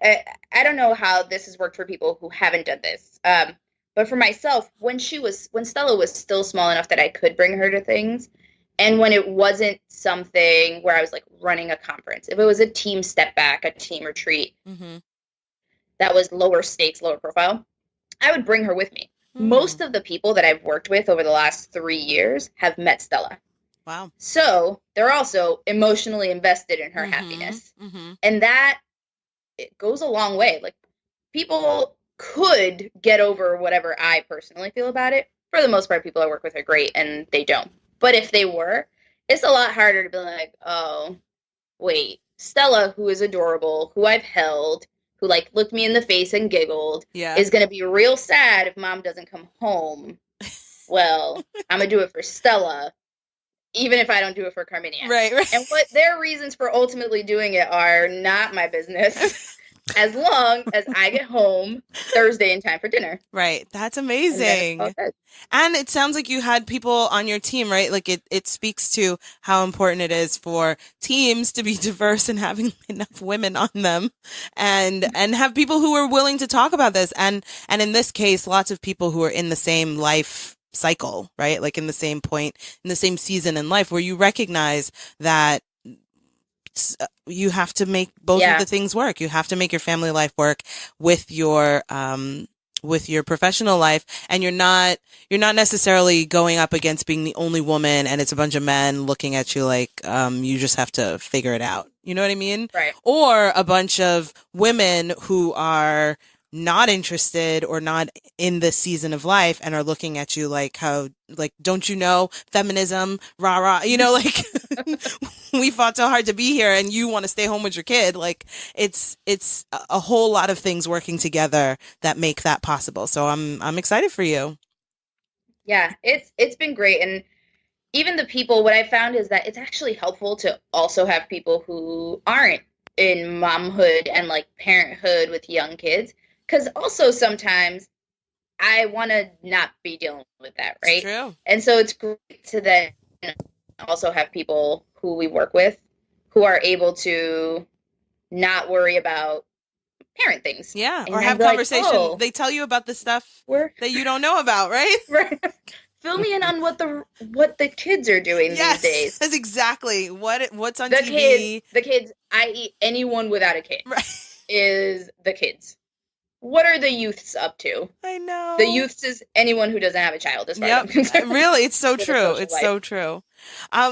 C: I don't know how this has worked for people who haven't done this, but for myself, when Stella was still small enough that I could bring her to things, and when it wasn't something where I was like running a conference, if it was a team step back, a team retreat, that was lower stakes, lower profile, I would bring her with me. Most of the people that I've worked with over the last 3 years have met Stella.
B: Wow.
C: So they're also emotionally invested in her happiness. And that, it goes a long way. Like, people could get over whatever I personally feel about it. For the most part, people I work with are great, and they don't. But if they were, it's a lot harder to be like, oh, wait, Stella, who is adorable, who I've held, who like looked me in the face and giggled, is going to be real sad if mom doesn't come home. Well, I'm going to do it for Stella, even if I don't do it for Carminia.
B: Right.
C: And what their reasons for ultimately doing it are not my business, as long as I get home Thursday in time for dinner.
B: Right. That's amazing. And it sounds like you had people on your team, right? Like it speaks to how important it is for teams to be diverse and having enough women on them and have people who are willing to talk about this. And in this case, lots of people who are in the same life cycle, right? Like in the same point, in the same season in life where you recognize that you have to make both of the things work. You have to make your family life work with your professional life, and you're not necessarily going up against being the only woman and it's a bunch of men looking at you like you just have to figure it out. You know what I mean?
C: Right.
B: Or a bunch of women who are not interested or not in this season of life and are looking at you like, how, like, don't you know feminism, rah rah, you know, like we fought so hard to be here and you want to stay home with your kid. Like it's a whole lot of things working together that make that possible. So I'm excited for you.
C: Yeah, it's been great. And even the people, what I found is that it's actually helpful to also have people who aren't in momhood and like parenthood with young kids. Because also sometimes I want to not be dealing with that, right?
B: It's true.
C: And so it's great to then also have people who we work with who are able to not worry about parent things.
B: Yeah,
C: and
B: or have conversation. Like, oh, they tell you about the stuff that you don't know about, right?
C: Right. Fill me in on what the kids are doing these days.
B: That's exactly what's on
C: TV. The kids, i.e. anyone without a kid,
B: right,
C: is the kids. What are the youths up to?
B: I know.
C: The youths is anyone who doesn't have a child, as far as I'm concerned.
B: Really, it's so true. It's so true.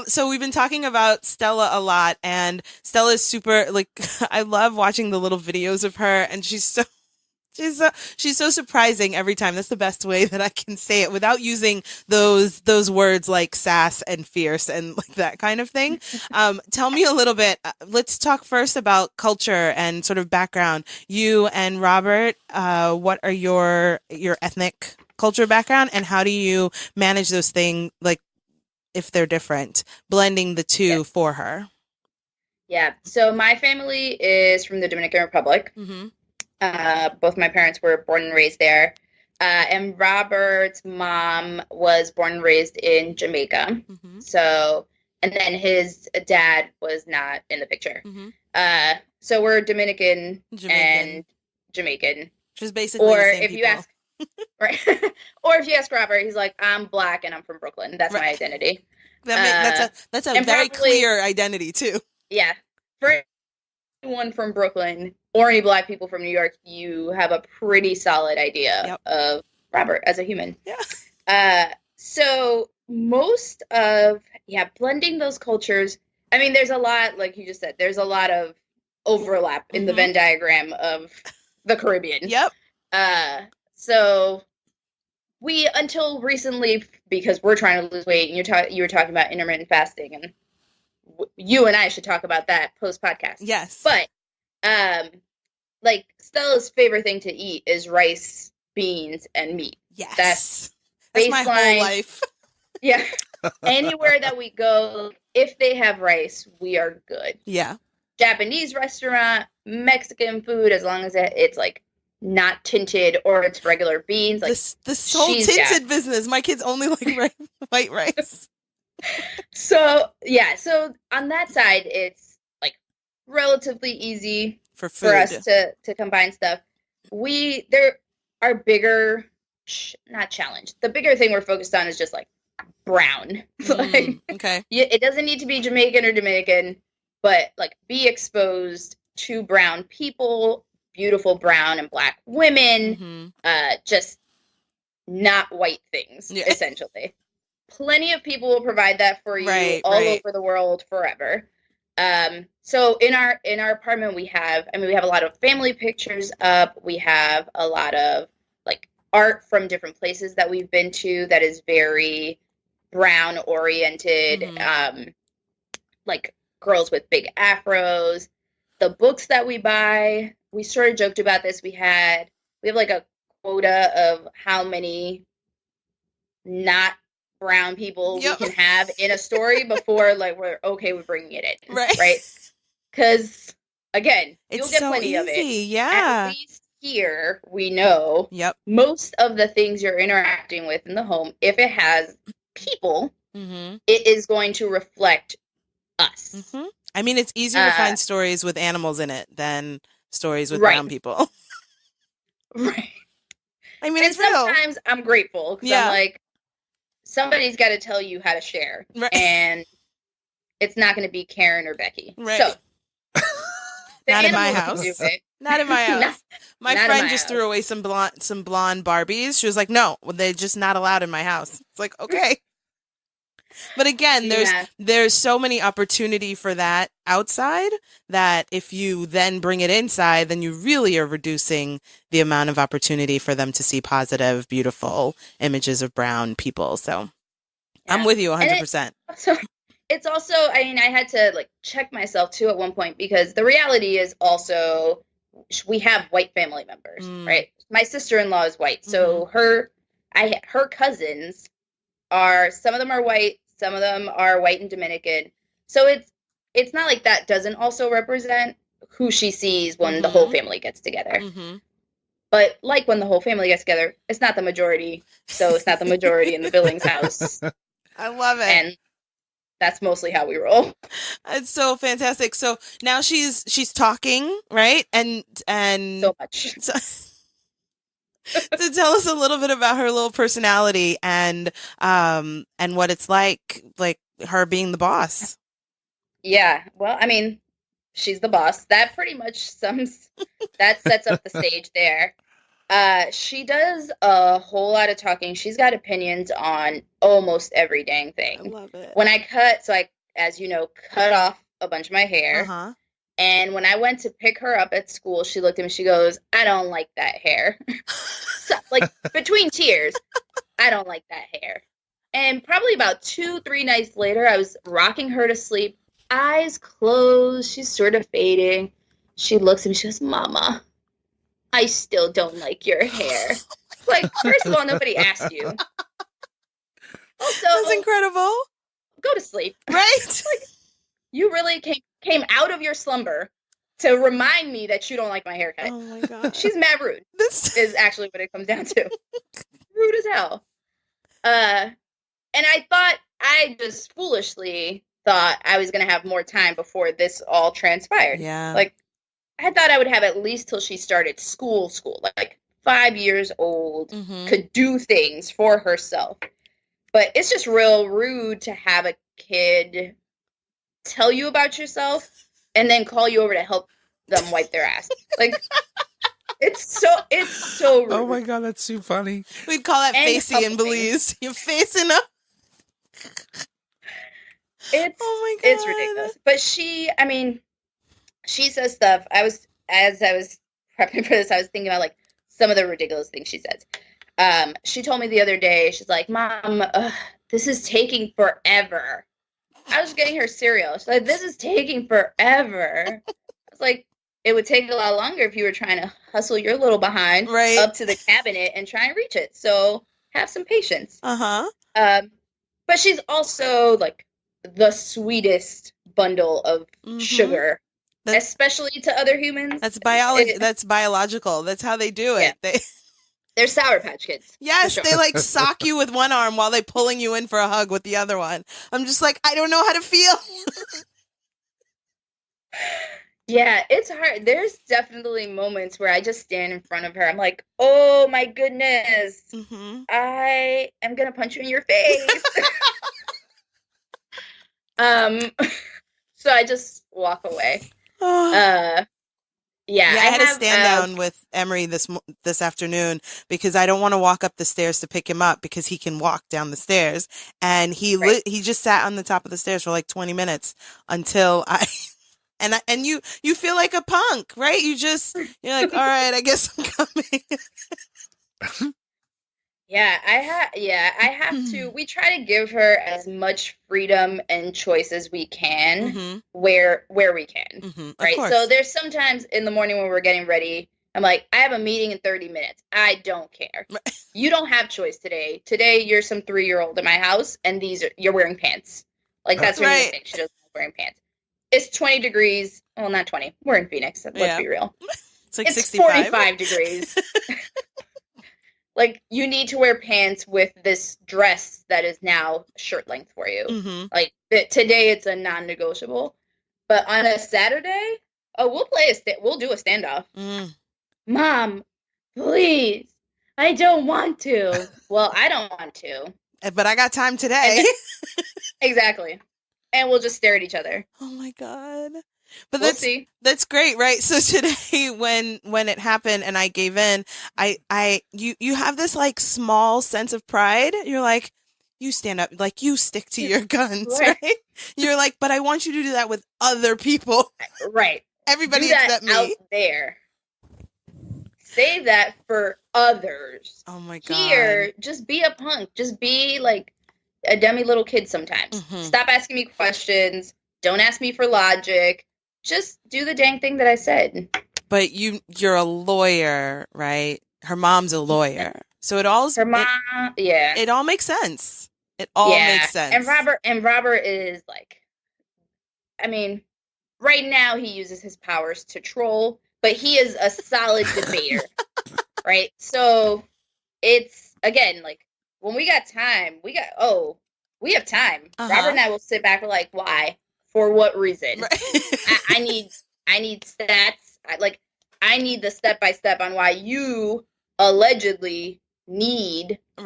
B: So we've been talking about Stella a lot, and Stella is super, like, I love watching the little videos of her, and she's so surprising every time. That's the best way that I can say it without using those words like sass and fierce and like that kind of thing. Tell me a little bit. Let's talk first about culture and sort of background. You and Robert, what are your ethnic culture background, and how do you manage those things, like if they're different, blending the two for her?
C: Yeah. So my family is from the Dominican Republic.
B: Mm-hmm.
C: Both my parents were born and raised there. And Robert's mom was born and raised in Jamaica.
B: Mm-hmm.
C: So, and then his dad was not in the picture.
B: Mm-hmm.
C: So we're Dominican and Jamaican.
B: Which is basically
C: or
B: the same
C: if
B: people.
C: you ask, Right. Or if you ask Robert, he's like, I'm Black and I'm from Brooklyn. That's my identity.
B: That's a very clear identity too.
C: Yeah. For anyone from Brooklyn or any Black people from New York, you have a pretty solid idea of Robert as a human.
B: Yeah.
C: So most of, blending those cultures. I mean, there's a lot, like you just said, there's a lot of overlap in the Venn diagram of the Caribbean.
B: Yep.
C: So we, until recently, because we're trying to lose weight, and you were talking about intermittent fasting, and you and I should talk about that post-podcast.
B: Yes.
C: But, like, Stella's favorite thing to eat is rice, beans, and meat.
B: Yes.
C: That's
B: my whole life.
C: Yeah. Anywhere that we go, if they have rice, we are good.
B: Yeah.
C: Japanese restaurant, Mexican food, as long as it's, like, not tinted or it's regular beans. Like
B: this whole tinted business. My kids only like white rice.
C: So on that side, it's like relatively easy
B: for
C: us to combine stuff. There are bigger, not challenge. The bigger thing we're focused on is just like brown. Like,
B: okay.
C: It doesn't need to be Jamaican or Dominican, but like be exposed to brown people, beautiful brown and Black women, just not white things, essentially. Plenty of people will provide that for you all over the world forever. So in our apartment, we have a lot of family pictures up. We have a lot of like art from different places that we've been to that is very brown oriented, like girls with big afros. The books that we buy, we sort of joked about this. We have like a quota of how many not brown people we can have in a story before like we're okay with bringing it in. Right? Because again, you'll get plenty of it.
B: Yeah.
C: At least here we know most of the things you're interacting with in the home, if it has people, it is going to reflect us.
B: I mean, it's easier to find stories with animals in it than stories with brown people.
C: Right.
B: I mean,
C: and sometimes I'm grateful because I'm like, somebody's got to tell you how to share. Right. And it's not going to be Karen or Becky.
B: Right.
C: So,
B: not in my house. Not in my house. My friend just threw away some blonde Barbies. She was like, no, they're just not allowed in my house. It's like, okay. But again, there's so many opportunity for that outside that if you then bring it inside, then you really are reducing the amount of opportunity for them to see positive, beautiful images of brown people. So I'm with you 100%.
C: It's also, I mean, I had to like check myself too at one point because the reality is also we have white family members, right? My sister-in-law is white. So her cousins are, some of them are white, some of them are white and Dominican. So it's not like that doesn't also represent who she sees when the whole family gets together. But like when the whole family gets together, it's not the majority. So it's not the majority in the Billings house.
B: I love it.
C: And that's mostly how we roll.
B: It's so fantastic. So now she's talking, right? And
C: so much.
B: To tell us a little bit about her little personality and what it's like her being the boss.
C: Yeah, well, I mean, she's the boss. That pretty much sets up the stage there. She does a whole lot of talking. She's got opinions on almost every dang thing. I
B: love it.
C: When I as you know, cut off a bunch of my hair. And when I went to pick her up at school, she looked at me, she goes, I don't like that hair. So, like, between tears, I don't like that hair. And probably about 2-3 nights later, I was rocking her to sleep, eyes closed, she's sort of fading. She looks at me, she goes, Mama, I still don't like your hair. Like, first of all, nobody asked you. Also,
B: that's incredible.
C: Go to sleep.
B: Right?
C: Like, you really came out of your slumber to remind me that you don't like my haircut.
B: Oh my God.
C: She's mad rude. This is actually what it comes down to. Rude as hell. And I just foolishly thought I was going to have more time before this all transpired.
B: Yeah.
C: Like, I thought I would have at least till she started school, like 5 years old,
B: Mm-hmm.
C: could do things for herself. But it's just real rude to have a kid tell you about yourself and then call you over to help them wipe their ass. Like, it's so rude.
A: Oh my God, that's too funny.
B: We'd call that
C: And
B: facey in
C: helping.
B: Belize. You're facing up. Oh my God.
C: It's ridiculous. But she says stuff. As I was prepping for this, I was thinking about like some of the ridiculous things she says. She told me the other day, she's like, Mom, this is taking forever. I was getting her cereal. She's like, this is taking forever. I was like, it would take a lot longer if you were trying to hustle your little behind up to the cabinet and try and reach it. So have some patience.
B: Uh-huh.
C: But she's also like the sweetest bundle of sugar, especially to other humans.
B: That's biology. That's biological. That's how they do it.
C: Yeah. They're Sour Patch Kids.
B: Yes, they like sock you with one arm while they're pulling you in for a hug with the other one. I'm just like, I don't know how to feel.
C: Yeah, it's hard. There's definitely moments where I just stand in front of her. I'm like, oh my goodness, I am gonna punch you in your face. So I just walk away. Yeah,
B: I had to stand down with Emery this afternoon because I don't want to walk up the stairs to pick him up because he can walk down the stairs, and he just sat on the top of the stairs for like 20 minutes until and you feel like a punk, right? You're like, all right, I guess I'm coming.
C: I have to. We try to give her as much freedom and choice as we can where we can, right? So there's sometimes in the morning when we're getting ready, I'm like, I have a meeting in 30 minutes. I don't care. You don't have choice today. Today you're some 3-year-old in my house, and you're wearing pants. Like that's her new thing. She doesn't like wearing pants. It's 20 degrees. Well, not 20. We're in Phoenix. Let's be real.
B: It's like
C: it's
B: 65.
C: 45 degrees. Like, you need to wear pants with this dress that is now shirt length for you. Like, today it's a non-negotiable. But on a Saturday, we'll do a standoff. Mom, please. I don't want to. Well, I don't want to.
B: But I got time today.
C: Exactly. And we'll just stare at each other.
B: Oh my God. But
C: we'll see.
B: That's great, right? So today when it happened and I gave in, you have this like small sense of pride. You're like, you stand up, like you stick to your guns, right? You're like, but I want you to do that with other people.
C: Right.
B: Everybody
C: do that
B: except me.
C: Out there. Save that for others.
B: Oh my God.
C: Here, just be a punk. Just be like a dummy little kid sometimes. Stop asking me questions. Don't ask me for logic. Just do the dang thing that I said.
B: But you're a lawyer, right? Her mom's a lawyer. So it all makes sense. It all makes sense.
C: And Robert is like, I mean, right now he uses his powers to troll, but he is a solid debater. Right? So it's again like when we got time, we have time. Robert and I will sit back. We're like, why? For what reason? Right. I need stats. I need the step by step on why you allegedly need to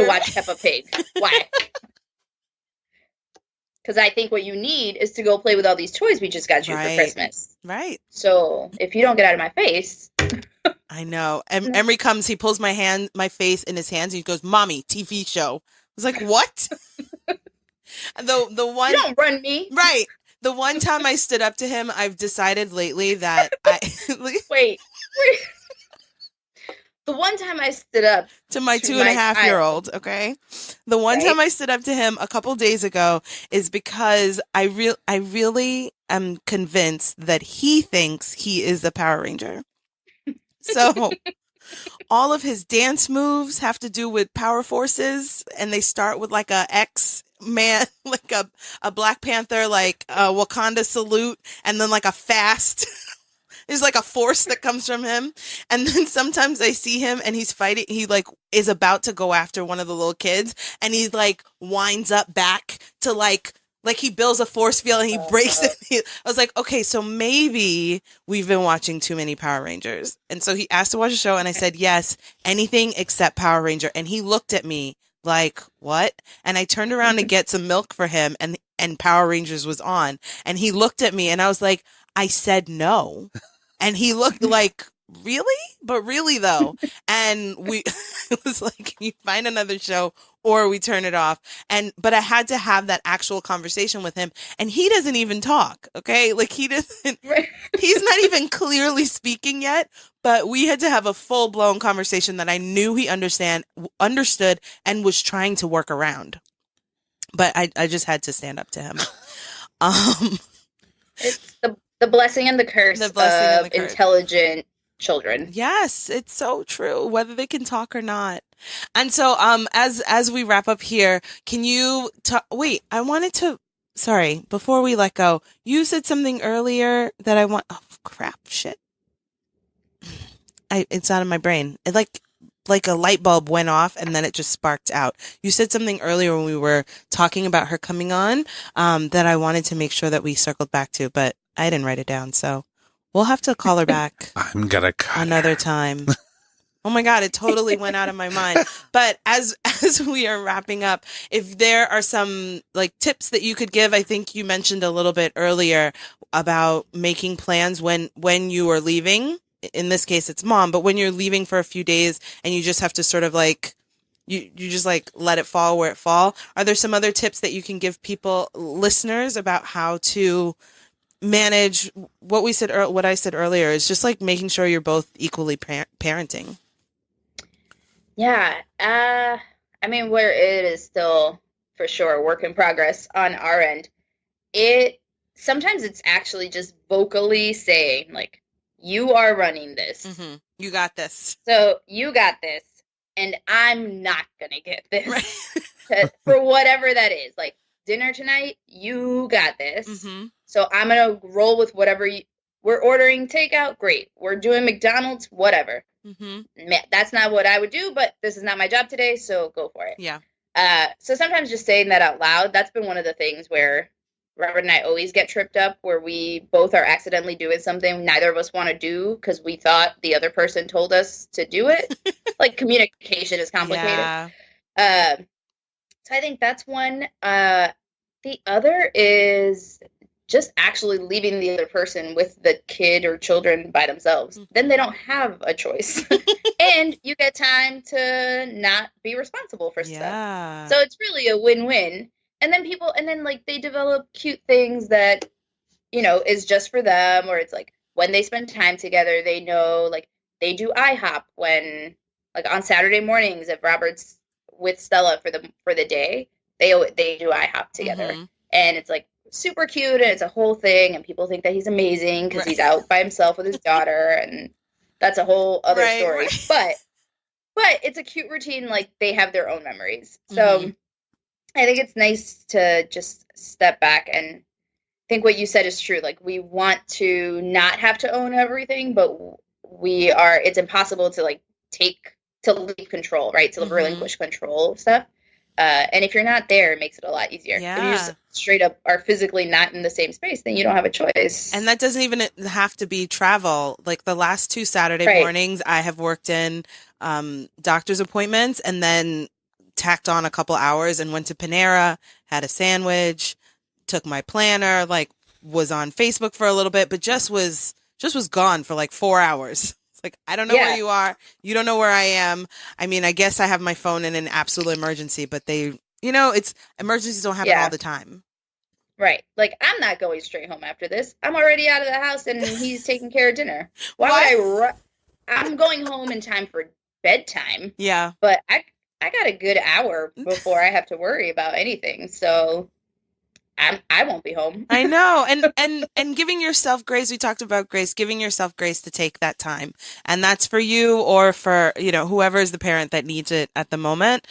C: watch Peppa Pig. Why? Because I think what you need is to go play with all these toys we just got you for Christmas. Right. So if you don't get out of my face.
B: I know. Emery comes, he pulls my face in his hands, and he goes, "Mommy, TV show." I was like, "What?" The one,
C: you don't run me.
B: Right. The one time I stood up to him, I've decided lately that
C: wait. The one time I stood up
B: to my 2.5-year-old, okay? The one time I stood up to him a couple days ago is because I really am convinced that he thinks he is a Power Ranger. So all of his dance moves have to do with power forces, and they start with like a X-Man, like a Black Panther, like a Wakanda salute, and then like a fast. There's like a force that comes from him. And then sometimes I see him and he's fighting. He like is about to go after one of the little kids, and he like winds up back to like Like he builds a force field and he breaks it. I was like, okay, so maybe we've been watching too many Power Rangers. And so he asked to watch a show and I said, yes, anything except Power Ranger. And he looked at me like, what? And I turned around to get some milk for him and Power Rangers was on. And he looked at me and I was like, I said no. And he looked like, really? But really though. And it was like, can you find another show or we turn it off? But I had to have that actual conversation with him and he doesn't even talk. Okay. Like he doesn't, he's not even clearly speaking yet, but we had to have a full blown conversation that I knew he understood and was trying to work around. But I just had to stand up to him.
C: It's the blessing and the curse of intelligent children.
B: Yes, it's so true, whether they can talk or not. And so as we wrap up here, can you wait, sorry, before we let go, you said something earlier that shit. It's out of my brain. It like a light bulb went off and then it just sparked out. You said something earlier when we were talking about her coming on that I wanted to make sure that we circled back to, but I didn't write it down, so we'll have to call her back.
A: I'm gonna cut
B: another
A: her.
B: Time. Oh my God, it totally went out of my mind. But as we are wrapping up, if there are some like tips that you could give, I think you mentioned a little bit earlier about making plans when you are leaving. In this case, it's mom, but when you're leaving for a few days and you just have to sort of like, you just like let it fall where it fall. Are there some other tips that you can give people, listeners, about how to manage what I said earlier is just like making sure you're both equally parenting?
C: Yeah. I mean, where it is still for sure a work in progress on our end, sometimes it's actually just vocally saying like, you are running this.
B: Mm-hmm. You got this.
C: So you got this. And I'm not going to get this. Right. For whatever that is. Like, dinner tonight, you got this. Mm-hmm. So I'm going to roll with whatever we're ordering takeout. Great. We're doing McDonald's, whatever. Mm-hmm. That's not what I would do, but this is not my job today, so go for it.
B: Yeah.
C: So sometimes just saying that out loud, that's been one of the things where Robert and I always get tripped up, where we both are accidentally doing something neither of us want to do because we thought the other person told us to do it. Like, communication is complicated. Yeah. So I think that's one. The other is just actually leaving the other person with the kid or children by themselves. Mm-hmm. Then they don't have a choice. And you get time to not be responsible for stuff. So it's really a win-win. And then like they develop cute things that, is just for them, or it's like when they spend time together, they know, like they do IHOP when, like on Saturday mornings, if Robert's with Stella for the day, they do IHOP together. Mm-hmm. And it's like super cute and it's a whole thing and people think that he's amazing because he's out by himself with his daughter and that's a whole other story. Right. But it's a cute routine, like they have their own memories. So mm-hmm. I think it's nice to just step back and think what you said is true. Like, we want to not have to own everything, but it's impossible to leave control, right? To mm-hmm. relinquish control of stuff. And if you're not there, it makes it a lot easier. Yeah. If you just straight up are physically not in the same space, then you don't have a choice.
B: And that doesn't even have to be travel. Like the last 2 Saturday mornings, I have worked in doctor's appointments and then tacked on a couple hours and went to Panera, had a sandwich, took my planner, like was on Facebook for a little bit, but just was gone for like 4 hours. It's like, I don't know where you are. You don't know where I am. I mean, I guess I have my phone in an absolute emergency, but it's emergencies don't happen all the time.
C: Right. Like, I'm not going straight home after this. I'm already out of the house and he's taking care of dinner. Why would I'm going home in time for bedtime. Yeah. But I got a good hour before I have to worry about anything. So I won't be home.
B: I know. And giving yourself grace. We talked about grace, giving yourself grace to take that time. And that's for you or for, whoever is the parent that needs it at the moment.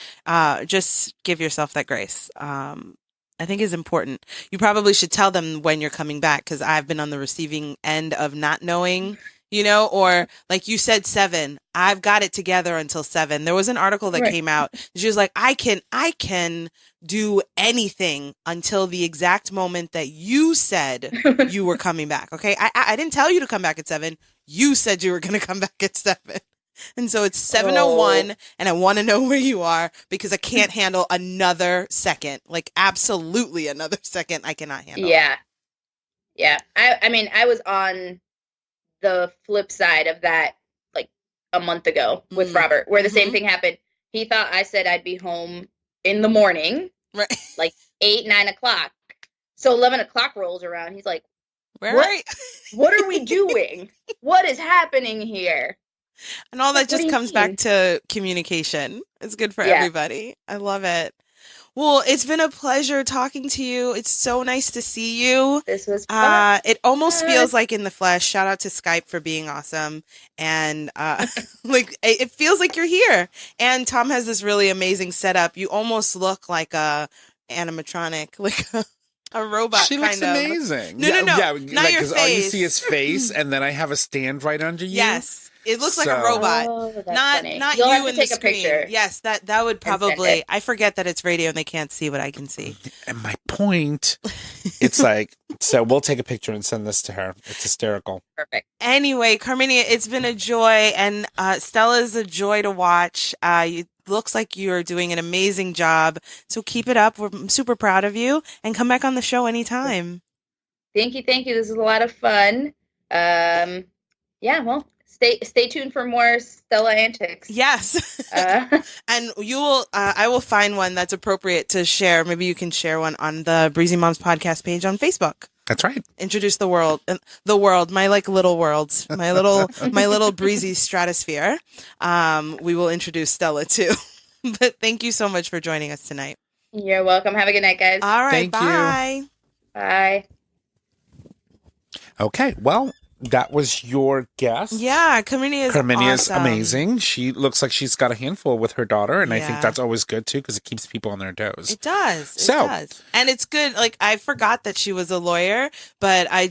B: Just give yourself that grace. I think is important. You probably should tell them when you're coming back because I've been on the receiving end of not knowing you know, or like you said, 7, I've got it together until 7. There was an article that came out. She was like, I can do anything until the exact moment that you said you were coming back. Okay. I didn't tell you to come back at 7. You said you were going to come back at 7. And so it's 7:01 and I want to know where you are because I can't handle another second. Like absolutely another second I cannot handle.
C: Yeah. Yeah. I mean, I was on the flip side of that like a month ago with Robert, where the same thing happened. He thought I said I'd be home in the morning, right? Like 8, 9 o'clock. So 11 o'clock rolls around. He's like, what are we doing? What is happening here?
B: And all that just comes back to communication. It's good for everybody. I love it. Well, it's been a pleasure talking to you. It's so nice to see you.
C: This was fun.
B: It almost feels like in the flesh. Shout out to Skype for being awesome. And like it feels like you're here. And Tom has this really amazing setup. You almost look like a animatronic, like a robot.
A: She looks amazing.
B: No. Yeah, not your face.
A: All you see is face, and then I have a stand right under you.
B: Yes. It looks like a robot. Not
C: You'll
B: you
C: have to
B: in
C: take
B: the
C: a
B: screen.
C: picture.
B: Yes, that would probably. I forget that it's radio and they can't see what I can see.
A: And my point, it's like, so we'll take a picture and send this to her. It's hysterical.
C: Perfect.
B: Anyway, Carminia, it's been a joy, and Stella's a joy to watch. It looks like you're doing an amazing job. So keep it up. We're super proud of you, and come back on the show anytime.
C: Thank you. This is a lot of fun. Yeah. Well. Stay tuned for more Stella antics.
B: Yes. And you will, I will find one that's appropriate to share. Maybe you can share one on the Breezy Moms podcast page on Facebook.
A: That's right.
B: Introduce the world, my like little worlds, my little Breezy stratosphere. We will introduce Stella too. But thank you so much for joining us tonight.
C: You're welcome. Have a good night, guys.
B: All right.
A: Thank
B: you.
C: Bye.
A: Okay. Well, that was your guest.
B: Yeah, Carminia is awesome.
A: Amazing. She looks like she's got a handful with her daughter, and I think that's always good too because it keeps people on their toes.
B: It does. And it's good. Like I forgot that she was a lawyer, but I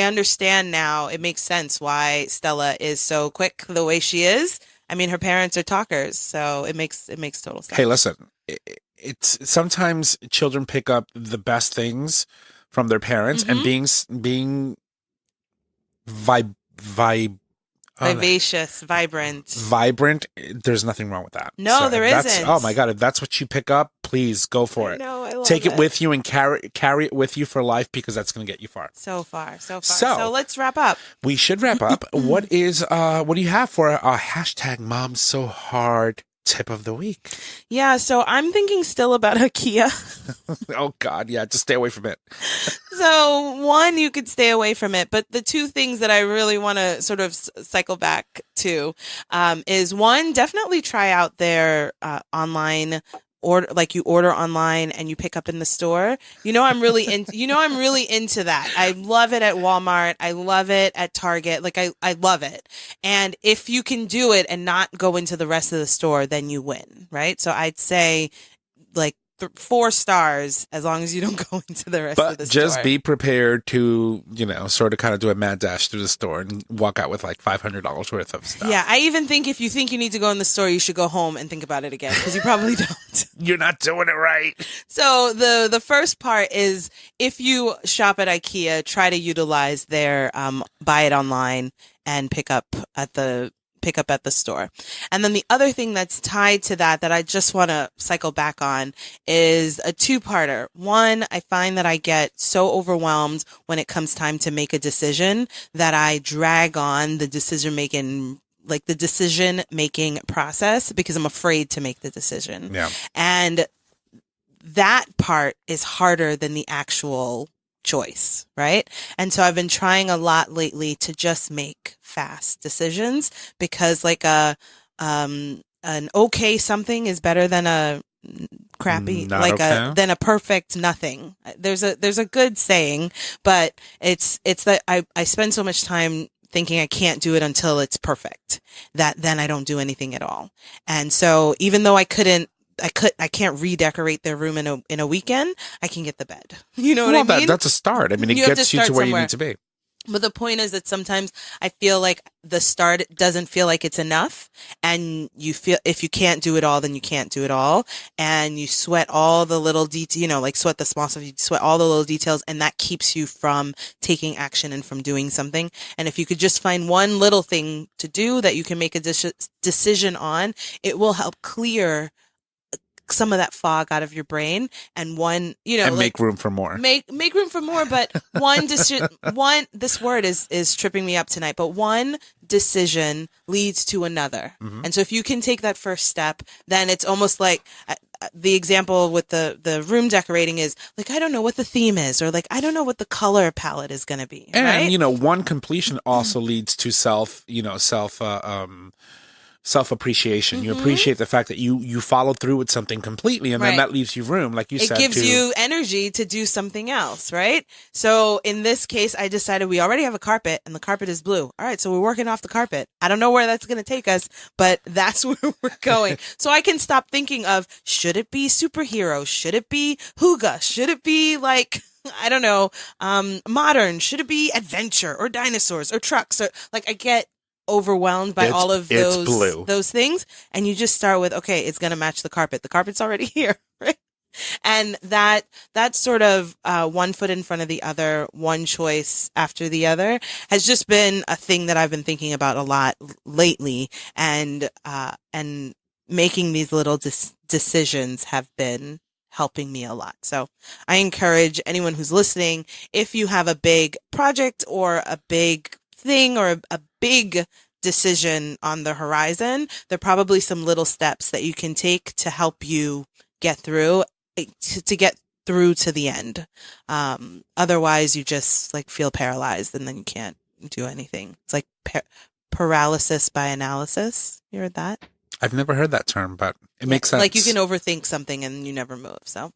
B: understand now. It makes sense why Stella is so quick the way she is. I mean, her parents are talkers, so it makes total sense.
A: Hey, listen. It's sometimes children pick up the best things from their parents, and being
B: vivacious,
A: vibrant. There's nothing wrong with that.
B: No, there isn't.
A: Oh my God! If that's what you pick up, please go for it.
B: I love
A: Take it with you and carry it with you for life because that's going to get you far.
B: So far. So let's wrap up.
A: We should wrap up. What do you have for a hashtag Mom So Hard tip of the week?
B: Yeah, so I'm thinking still about Ikea.
A: Oh God, yeah, just stay away from it.
B: So one, you could stay away from it, but the two things that I really want to sort of cycle back to is one, definitely try out their online order, like you order online and you pick up in the store. I'm really into that. I love it at Walmart. I love it at Target. Like I love it. And if you can do it and not go into the rest of the store, then you win, right? So I'd say like 4 stars as long as you don't go into the rest of the store. But
A: just be prepared to, sort of kind of do a mad dash through the store and walk out with like $500 worth of stuff.
B: Yeah, I even think if you think you need to go in the store, you should go home and think about it again because you probably don't.
A: You're not doing it right.
B: So the first part is if you shop at Ikea, try to utilize their buy it online and pick up at the store. And then the other thing that's tied to that I just want to cycle back on is a 2-parter. One, I find that I get so overwhelmed when it comes time to make a decision that I drag on the decision making process because I'm afraid to make the decision.
A: Yeah.
B: And that part is harder than the actual choice, right? And so I've been trying a lot lately to just make fast decisions because like an okay something is better than a crappy than a perfect nothing. There's a good saying, but it's that I spend so much time thinking I can't do it until it's perfect that then I don't do anything at all. And so even though I can't redecorate their room in a weekend, I can get the bed. You know what I mean?
A: That's a start. I mean, it gets you to where you need to be.
B: But the point is that sometimes I feel like the start doesn't feel like it's enough. And you feel if you can't do it all, then you can't do it all. And you sweat all the little details, like sweat the small stuff, you sweat all the little details. And that keeps you from taking action and from doing something. And if you could just find one little thing to do that you can make a decision on, it will help clear some of that fog out of your brain, and
A: make room for more.
B: Make room for more, but this word is tripping me up tonight, but one decision leads to another. Mm-hmm. And so if you can take that first step, then it's almost like the example with the room decorating is like, I don't know what the theme is, or like, I don't know what the color palette is going to be.
A: And,
B: right?
A: One completion also leads to self-appreciation. You appreciate the fact that you followed through with something completely, and then that leaves you room, like you said.
B: It gives you energy to do something else, right? So in this case, I decided we already have a carpet, and the carpet is blue. All right, so we're working off the carpet. I don't know where that's going to take us, but that's where we're going. So I can stop thinking of, should it be superhero? Should it be hygge? Should it be like, I don't know, modern? Should it be adventure or dinosaurs or trucks? Or like, I get overwhelmed by all of those things, and you just start with, okay, it's going to match the carpet. The carpet's already here, right? And that sort of one foot in front of the other, one choice after the other, has just been a thing that I've been thinking about a lot lately, and making these little decisions have been helping me a lot. So I encourage anyone who's listening, if you have a big project or a big thing or a big decision on the horizon, there are probably some little steps that you can take to help you get through to the end. Otherwise you just like feel paralyzed, and then you can't do anything. It's like paralysis by analysis. You heard that?
A: I've never heard that term, but it makes sense.
B: Like you can overthink something and you never move. So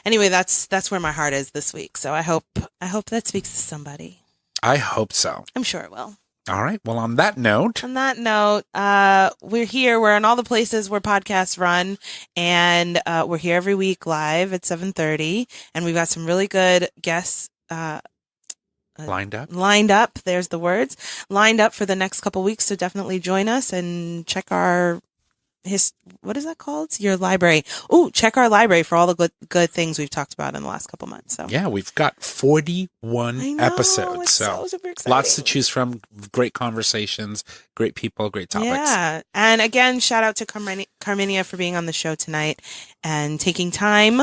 B: anyway, that's where my heart is this week. So I hope that speaks to somebody.
A: I hope so.
B: I'm sure it will.
A: All right. Well, on that note,
B: we're here. We're in all the places where podcasts run, and we're here every week live at 7:30, and we've got some really good guests
A: lined
B: up. There's the words. Lined up for the next couple weeks. So definitely join us and check our what is that called? Your library. Oh, check our library for all the good things we've talked about in the last couple months. So
A: yeah, we've got 41 episodes. So
B: super exciting.
A: Lots to choose from. Great conversations, great people, great topics.
B: Yeah. And again, shout out to Carminia for being on the show tonight and taking time,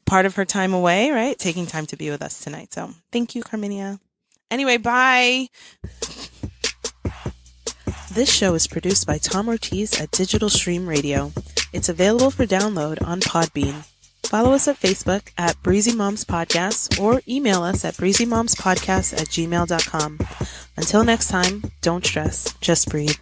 B: part of her time away, right? Taking time to be with us tonight. So thank you, Carminia. Anyway, bye. This show is produced by Tom Ortiz at Digital Stream Radio. It's available for download on Podbean. Follow us at Facebook at Breezy Moms Podcast, or email us at breezymomspodcast@gmail.com. Until next time, don't stress, just breathe.